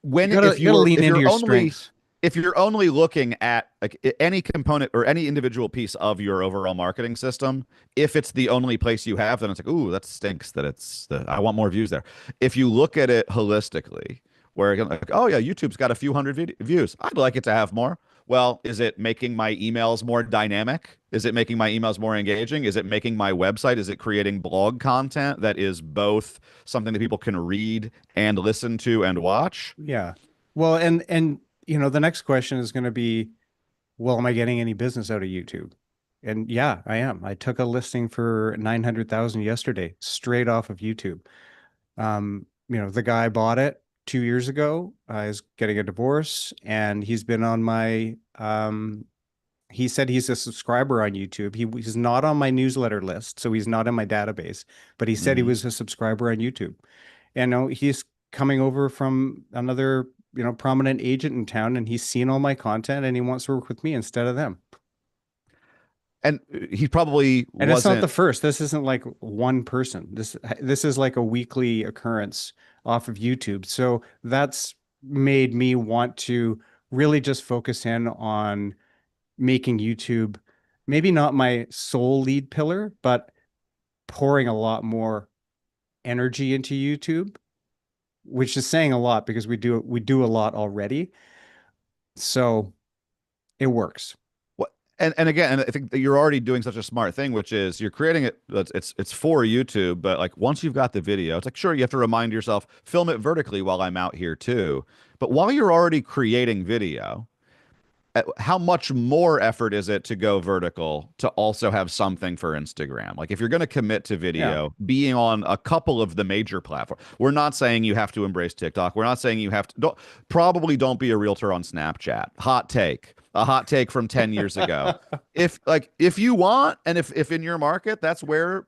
when gotta you gotta lean if into you're your only strengths. if you're only looking at like any component or any individual piece of your overall marketing system, if it's the only place you have, then it's like, ooh, that stinks that I want more views there. If you look at it holistically, where you're like, oh yeah, YouTube's got a few hundred views. I'd like it to have more. Well, is it making my emails more dynamic? Is it making my emails more engaging? Is it making my website? Is it creating blog content that is both something that people can read and listen to and watch? Yeah. Well, and the next question is going to be, well, am I getting any business out of YouTube? And yeah, I am. I took a listing for 900,000 yesterday, straight off of YouTube. The guy bought it 2 years ago. He's getting a divorce, and he's been on my. He said he's a subscriber on YouTube. He's not on my newsletter list, so he's not in my database. But he said he Hmm. was a subscriber on YouTube, and he's coming over from another, prominent agent in town, and he's seen all my content, and he wants to work with me instead of them. And he probably And it's not the wasn't. first. This isn't like one person. This is like a weekly occurrence off of YouTube. So that's made me want to really just focus in on making YouTube maybe not my sole lead pillar, but pouring a lot more energy into YouTube, which is saying a lot because we do a lot already. So it works. What and again, and I think that you're already doing such a smart thing, which is you're creating it. It's for YouTube, but like once you've got the video, it's like sure you have to remind yourself, film it vertically while I'm out here too. But while you're already creating video, how much more effort is it to go vertical to also have something for Instagram? Like if you're going to commit to Yeah. video, being on a couple of the major platforms, we're not saying you have to embrace TikTok. We're not saying you have to, don't be a realtor on Snapchat. A hot take from 10 years ago. If you want, and if in your market, that's where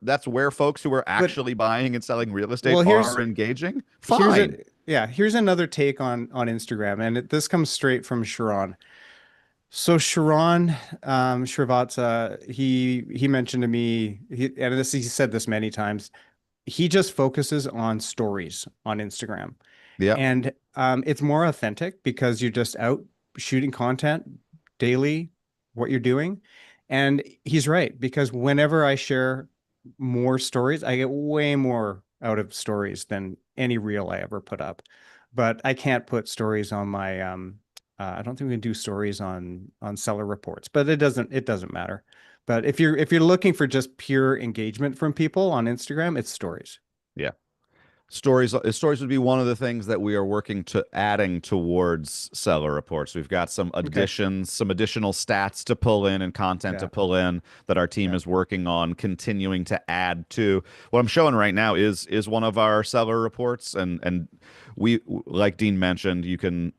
folks who are But actually buying and selling real estate well, are engaging, here's a fine. yeah, here's another take on Instagram, and this comes straight from Sharon. So Sharon Srivatsa, he mentioned to me, he said this many times. He just focuses on stories on Instagram, Yep. and it's more authentic because you're just out shooting content daily, what you're doing. And he's right, because whenever I share more stories, I get way more out of stories than any reel I ever put up. But I can't put stories on my I don't think we can do stories on seller reports, but it doesn't matter. But if you're looking for just pure engagement from people on Instagram, it's stories. Yeah. Stories would be one of the things that we are working to adding towards seller reports. We've got Okay. some additional stats to pull in and content to Yeah. pull in that our team Yeah. is working on continuing to add to. What I'm showing right now is one of our seller reports, and we, like Dean mentioned, you can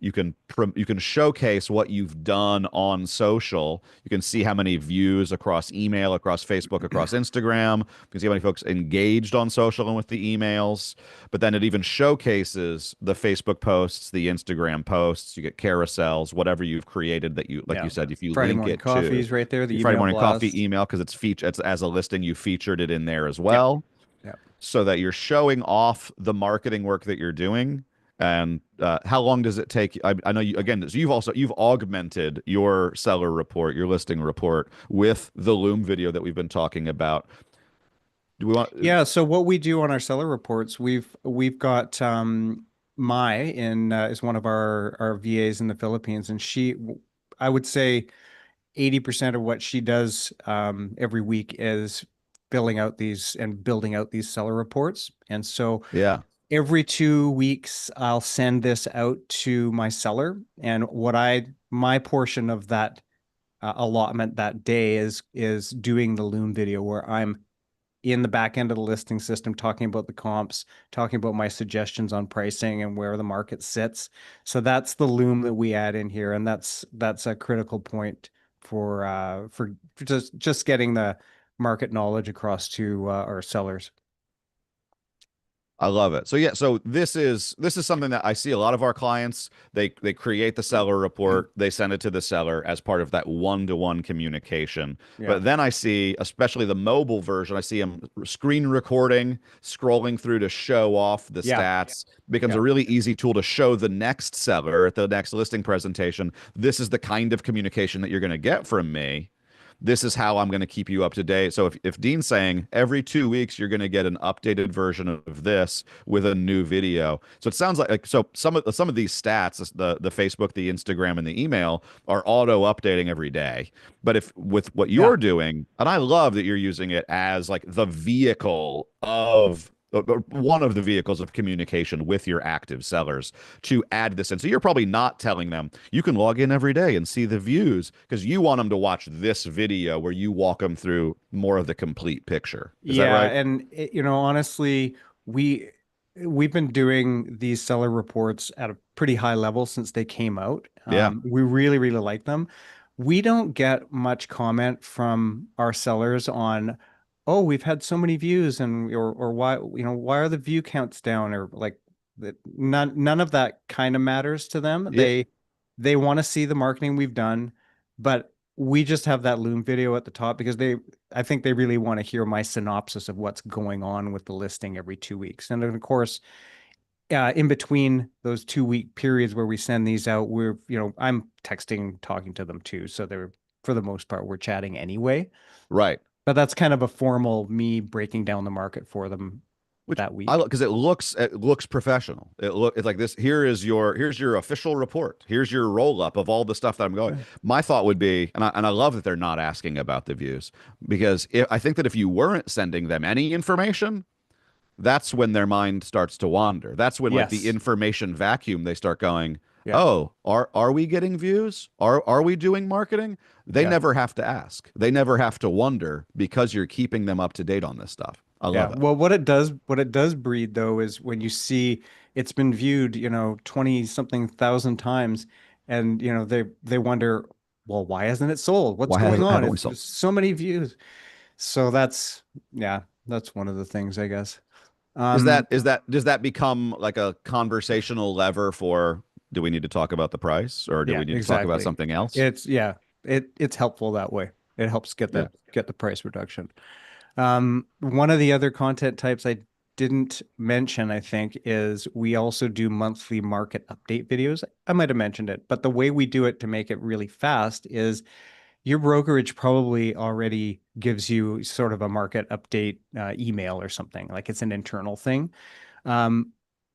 showcase what you've done on social. You can see how many views across email, across Facebook, across Instagram. You can see how many folks engaged on social and with the emails. But then it even showcases the Facebook posts, the Instagram posts. You get carousels, whatever you've created that you, like you Yeah. said, if you Friday link morning it to coffees right there, the your Friday email morning coffee blast. email, because it's as a listing, you featured it in there as Yep. well, Yep. so that you're showing off the marketing work that you're doing. And how long does it take? I know you again. So you've augmented your seller report, your listing report with the Loom video that we've been talking about. Do we want? Yeah, so what we do on our seller reports, we've got Mai in is one of our VAs in the Philippines, and I would say 80% of what she does every week is filling out these and building out these seller reports. And so Yeah. every 2 weeks, I'll send this out to my seller. And my portion of that allotment that day is doing the Loom video where I'm in the back end of the listing system talking about the comps, talking about my suggestions on pricing and where the market sits. So that's the Loom that we add in here, and that's a critical point for just getting the market knowledge across to our sellers. I love it. So yeah, so this is something that I see a lot of our clients, they create the seller report, they send it to the seller as part of that one-to-one communication. Yeah. But then I see, especially the mobile version, I see them screen recording, scrolling through to show off the Yeah. stats. Becomes Yeah. a really easy tool to show the next seller at the next listing presentation. This is the kind of communication that you're going to get from me. This is how I'm going to keep you up to date. So if Dean's saying every 2 weeks you're going to get an updated version of this with a new video, so it sounds like so some of these stats, the Facebook, the Instagram, and the email are auto updating every day. But if with what Yeah. you're doing, and I love that you're using it as like the vehicle of one of the vehicles of communication with your active sellers to add this in. So you're probably not telling them you can log in every day and see the views because you want them to watch this video where you walk them through more of the complete picture. Is that Yeah, right? and honestly, we we've been doing these seller reports at a pretty high level since they came out. Yeah. We really, really like them. We don't get much comment from our sellers on, oh, we've had so many views, and or why, why are the view counts down, or like that. None of that kind of matters to them. Yeah. They want to see the marketing we've done, but we just have that Loom video at the top because I think they really want to hear my synopsis of what's going on with the listing every 2 weeks. And then, of course, in between those 2 week periods where we send these out, I'm texting, talking to them too. So for the most part, we're chatting anyway. Right. But that's kind of a formal me breaking down the market for them Which that I week. look because it looks professional. It's like this. Here's your official report. Here's your roll up of all the stuff that I'm going. Yeah. My thought would be, and I love that they're not asking about the views because I think that if you weren't sending them any information, that's when their mind starts to wander. That's when like the Yes. information vacuum they start going, Yeah. "Oh, are we getting views? Are we doing marketing?" They Yeah. never have to ask. They never have to wonder because you're keeping them up to date on this stuff. I Yeah. love it. Well, what it does breed though is when you see it's been viewed, 20 something thousand times, and they wonder, well, why hasn't it sold? What's Why going on? haven't we It's sold? just so many views. So that's one of the things, I guess. Is Um, that is that does that become like a conversational lever for do we need to talk about the price or do yeah, we need to talk about exactly. something else? It's helpful that way. It helps get Yeah. the price reduction. One of the other content types I didn't mention, I think, is we also do monthly market update videos. I might have mentioned it, but the way we do it to make it really fast is your brokerage probably already gives you sort of a market update email or something, like it's an internal thing. Um,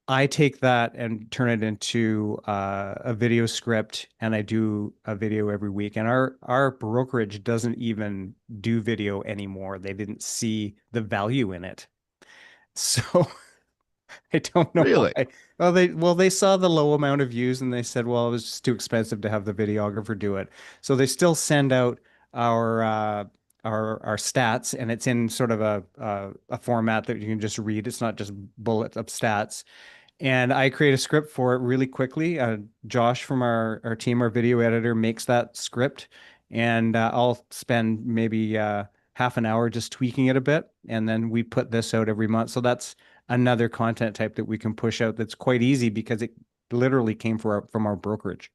I take that and turn it into a video script, and I do a video every week. And our brokerage doesn't even do video anymore. They didn't see the value in it. So I don't know Really? why. Well, they saw the low amount of views and they said, well, it was just too expensive to have the videographer do it. So they still send out our uh, our stats, and it's in sort of a format that you can just read. It's not just bullets of stats. And I create a script for it really quickly. Josh from our team, our video editor, makes that script, and I'll spend maybe half an hour just tweaking it a bit, and then we put this out every month. So that's another content type that we can push out that's quite easy because it literally came from our brokerage.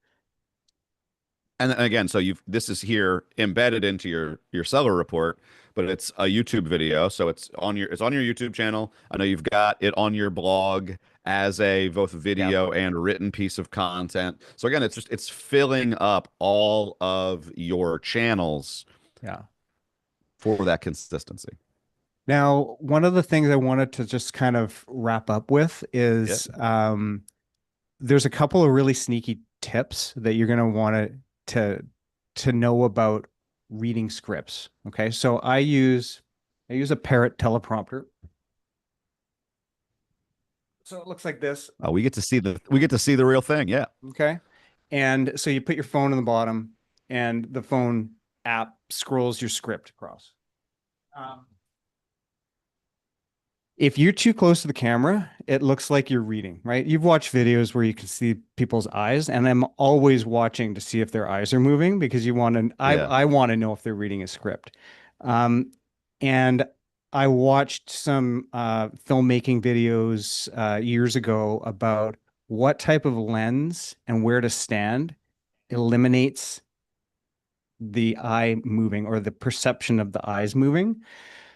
And then again, so you've this is here embedded into your seller report, but it's a YouTube video, so it's on your YouTube channel. I know you've got it on your blog as a both Yeah, video and written piece of content. So again, it's filling up all of your channels yeah. for that consistency. Now, one of the things I wanted to just kind of wrap up with Yeah. is there's a couple of really sneaky tips that you're going to want to know about reading scripts. Okay, so I use a Parrot teleprompter. So it looks like this. We get to see the real thing. Yeah. Okay. And so you put your phone on the bottom, and the phone app scrolls your script across. Um, if you're too close to the camera, it looks like you're reading, right? You've watched videos where you can see people's eyes, and I'm always watching to see if their eyes are moving because you want to, Yeah. I want to know if they're reading a script. Um, and I watched some filmmaking videos years ago about what type of lens and where to stand eliminates the eye moving or the perception of the eyes moving.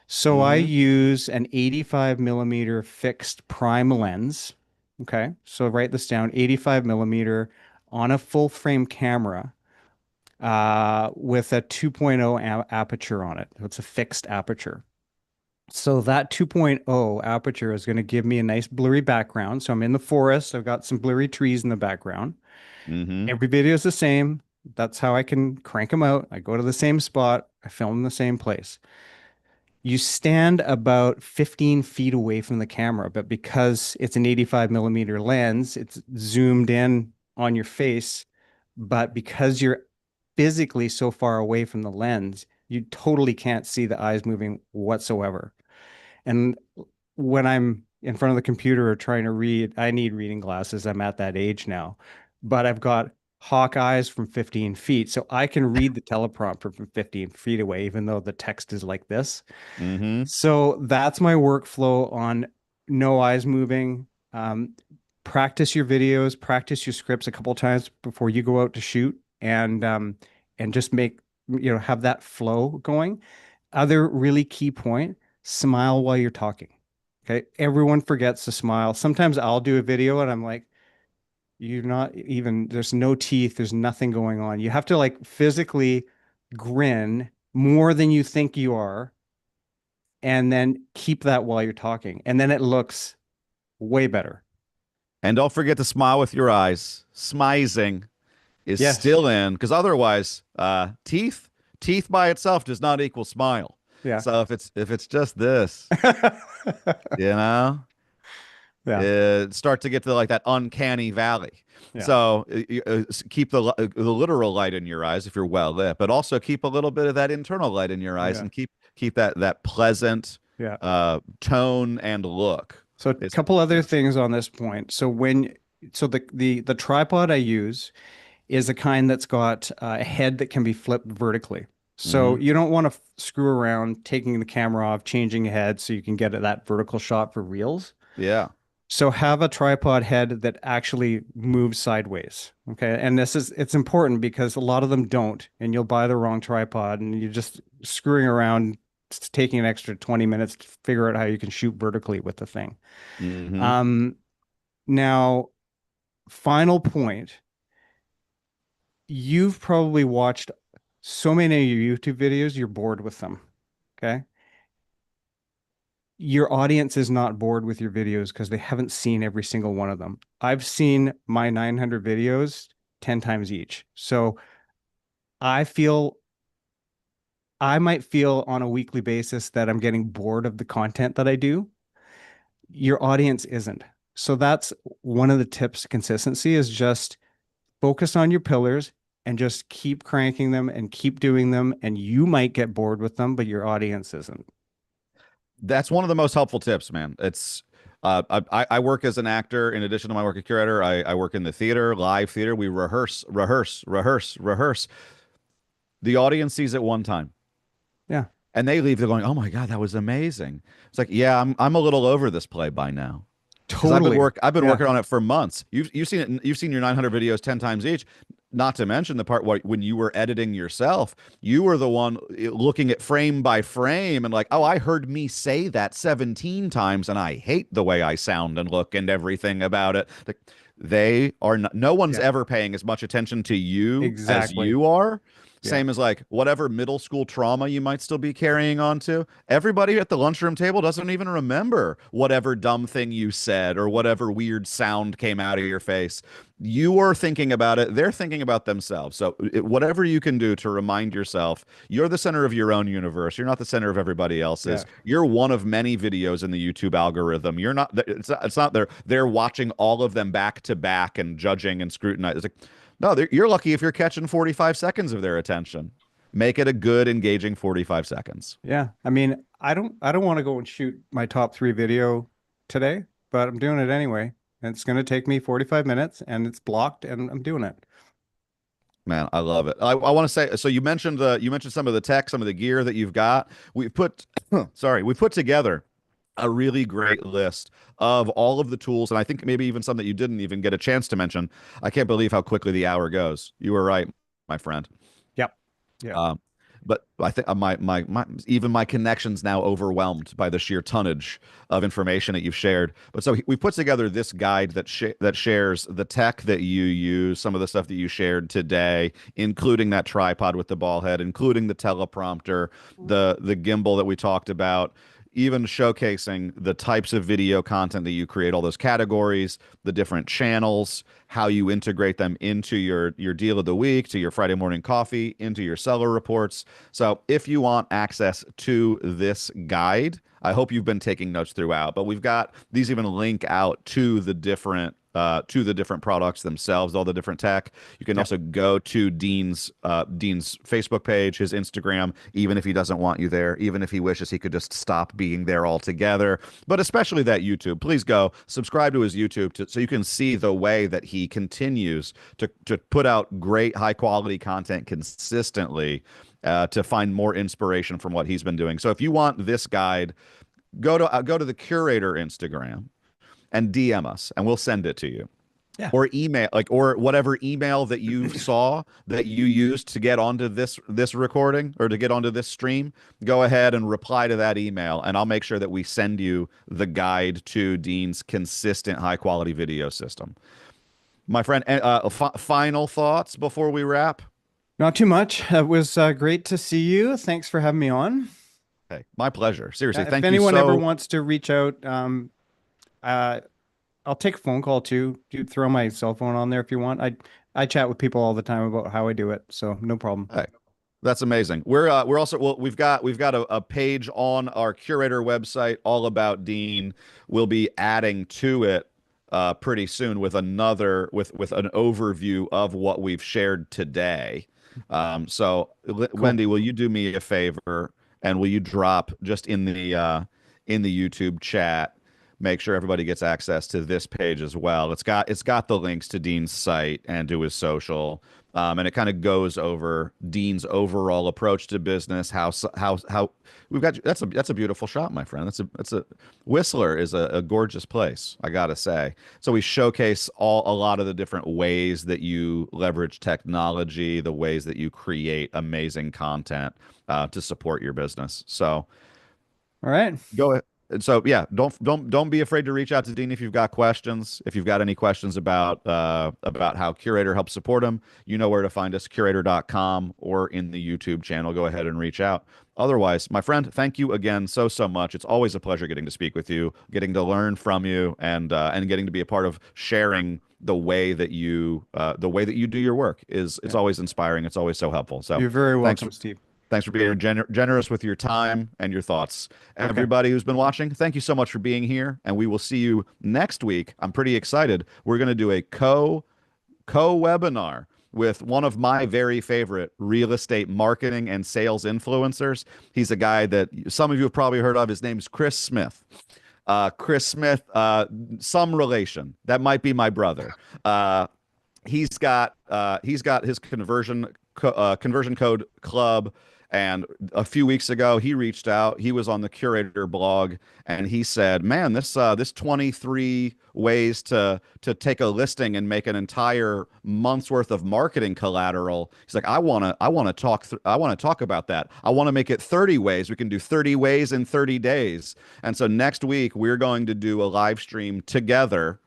So I Mm-hmm. use an 85 millimeter fixed prime lens. Okay. So write this down, 85 millimeter on a full frame camera with a 2.0 aperture on it. It's a fixed aperture. So that 2.0 aperture is going to give me a nice blurry background. So I'm in the forest. I've got some blurry trees in the background. Mm-hmm. Every video is the same. That's how I can crank them out. I go to the same spot. I film in the same place. You stand about 15 feet away from the camera, but because it's an 85 millimeter lens, it's zoomed in on your face. But because you're physically so far away from the lens, you totally can't see the eyes moving whatsoever. And when I'm in front of the computer or trying to read, I need reading glasses. I'm at that age now, but I've got hawk eyes from 15 feet. So I can read the teleprompter from 15 feet away, even though the text is like this. Mm-hmm. So that's my workflow on no eyes moving. Practice your videos, practice your scripts a couple times before you go out to shoot, and just make have that flow going. Other really key point: smile while you're talking. Okay, everyone forgets to smile. Sometimes I'll do a video and I'm like, you're not even. There's no teeth. There's nothing going on. You have to like physically grin more than you think you are and then keep that while you're talking. And then it looks way better. And don't forget to smile with your eyes. Smizing is Yes. still in because otherwise, teeth by itself does not equal smile. Yeah. So if it's just this, you know, Yeah. it start to get to like that uncanny valley. Yeah. So keep the literal light in your eyes if you're well lit, but also keep a little bit of that internal light in your eyes Yeah. and keep that pleasant Yeah. tone and look. So a It's couple other yeah. things on this point. So the tripod I use is a kind that's got a head that can be flipped vertically. So Mm-hmm. you don't want to screw around taking the camera off, changing head so you can get that vertical shot for reels. Yeah. So have a tripod head that actually moves sideways. Okay. And it's important because a lot of them don't, and you'll buy the wrong tripod and you're just screwing around. It's taking an extra 20 minutes to figure out how you can shoot vertically with the thing. Mm-hmm. Um, now, final point, you've probably watched so many of your YouTube videos, you're bored with them. Okay. Your audience is not bored with your videos because they haven't seen every single one of them. I've seen my 900 videos 10 times each. So I feel I might feel on a weekly basis that I'm getting bored of the content that I do. Your audience isn't. So that's one of the tips to consistency is just focus on your pillars and just keep cranking them and keep doing them. And you might get bored with them, but your audience isn't. That's one of the most helpful tips, man. It's I work as an actor in addition to my work as curator. I work in the theater, live theater. We rehearse, rehearse, rehearse, rehearse. The audience sees it one time Yeah, and they leave. They're going, "Oh my God, that was amazing." It's like, yeah, I'm a little over this play by now because totally. I've been Yeah. working on it for months. You've seen it. You've seen your 900 videos 10 times each. Not to mention the part when you were editing yourself, you were the one looking at frame by frame and like, oh, I heard me say that 17 times and I hate the way I sound and look and everything about it. Like, They are not, no one's Yeah, ever paying as much attention to you as exactly. you are. Yeah, Same as like whatever middle school trauma you might still be carrying on to. Everybody at the lunchroom table doesn't even remember whatever dumb thing you said or whatever weird sound came out of your face. You are thinking about it, they're thinking about themselves. So, whatever you can do to remind yourself you're the center of your own universe. You're not the center of everybody yeah, else's. You're one of many videos in the YouTube algorithm. You're not, it's not they're watching all of them back to back and judging and scrutinizing. It's like, no, you're lucky if you're catching 45 seconds of their attention. Make it a good, engaging 45 seconds. yeah. I mean, I don't want to go and shoot my top three video today, but I'm doing it anyway. And it's going to take me 45 minutes and it's blocked and I'm doing it. Man, I love it. I want to say, so you mentioned some of the tech, some of the gear that you've got. We put sorry, we put together a really great list of all of the tools, and I think maybe even some that you didn't even get a chance to mention. I can't believe how quickly the hour goes. You were right, my friend. Yep. Yeah. Um, but I think my even my connection's now overwhelmed by the sheer tonnage of information that you've shared. But so we put together this guide that shares the tech that you use, some of the stuff that you shared today, including that tripod with the ball head, including the teleprompter, the gimbal that we talked about, even showcasing the types of video content that you create, all those categories, the different channels, how you integrate them into your deal of the week, to your Friday morning coffee, into your seller reports. So if you want access to this guide, I hope you've been taking notes throughout, but we've got these even link out to the different products themselves, all the different tech. You can Yep. also go to Dean's Facebook page, his Instagram, even if he doesn't want you there, even if he wishes he could just stop being there altogether. But especially that YouTube. Please go subscribe to his YouTube so you can see the way that he continues to put out great high quality content consistently, to find more inspiration from what he's been doing. So if you want this guide, go to the Curator Instagram and DM us, and we'll send it to you. Yeah. Or email, like, or whatever email that you saw that you used to get onto this recording or to get onto this stream. Go ahead and reply to that email, and I'll make sure that we send you the guide to Dean's consistent high quality video system. My friend, final thoughts before we wrap. Not too much. It was great to see you. Thanks for having me on. Hey, my pleasure. Seriously, If thank you anyone ever so. wants to reach out, uh, I'll take a phone call too. You throw my cell phone on there if you want. I chat with people all the time about how I do it, so no problem. Hey, that's amazing. We're also, well, we've got a page on our curator website all about Dean. We'll be adding to it pretty soon with with an overview of what we've shared today. So Cool. Wendy, will you do me a favor and will you drop just in the YouTube chat? Make sure everybody gets access to this page as well. It's got the links to Dean's site and to his social, and it kind of goes over Dean's overall approach to business. How we've got that's a beautiful shop, my friend. That's a Whistler is a gorgeous place, I gotta say. So we showcase a lot of the different ways that you leverage technology, the ways that you create amazing content to support your business. So All right. go ahead. And so yeah, don't be afraid to reach out to Dean if you've got questions. If you've got any questions about how Curator helps support him, you know where to find us, curator.com or in the YouTube channel. Go ahead and reach out. Otherwise, my friend, thank you again so much. It's always a pleasure getting to speak with you, getting to learn from you, and getting to be a part of sharing the way that you do your work. It's Yeah. always inspiring. It's always so helpful. So You're very thanks. welcome, Steve. Thanks for being generous with your time and your thoughts. Okay. Everybody who's been watching, thank you so much for being here, and we will see you next week. I'm pretty excited. We're going to do a co webinar with one of my very favorite real estate marketing and sales influencers. He's a guy that some of you have probably heard of. His name's Chris Smith. Chris Smith, some relation. That might be my brother. He's got his conversion code club, and a few weeks ago he reached out. He was on the Curator blog, and he said, man, this 23 ways to take a listing and make an entire month's worth of marketing collateral. He's like, I want to talk about that. I want to make it 30 ways. We can do 30 ways in 30 days. And so next week we're going to do a live stream together,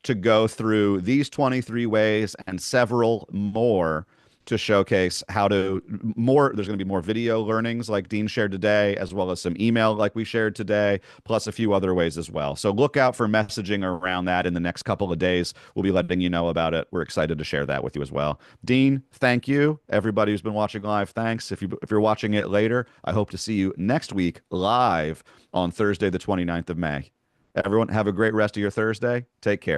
to go through these 23 ways and several more to showcase how to more. There's going to be more video learnings like Dean shared today, as well as some email like we shared today, plus a few other ways as well. So look out for messaging around that in the next couple of days. We'll be letting you know about it. We're excited to share that with you as well. Dean, thank you. Everybody who's been watching live, thanks. If you're watching it later, I hope to see you next week live on Thursday, the 29th of May. Everyone, have a great rest of your Thursday. Take care.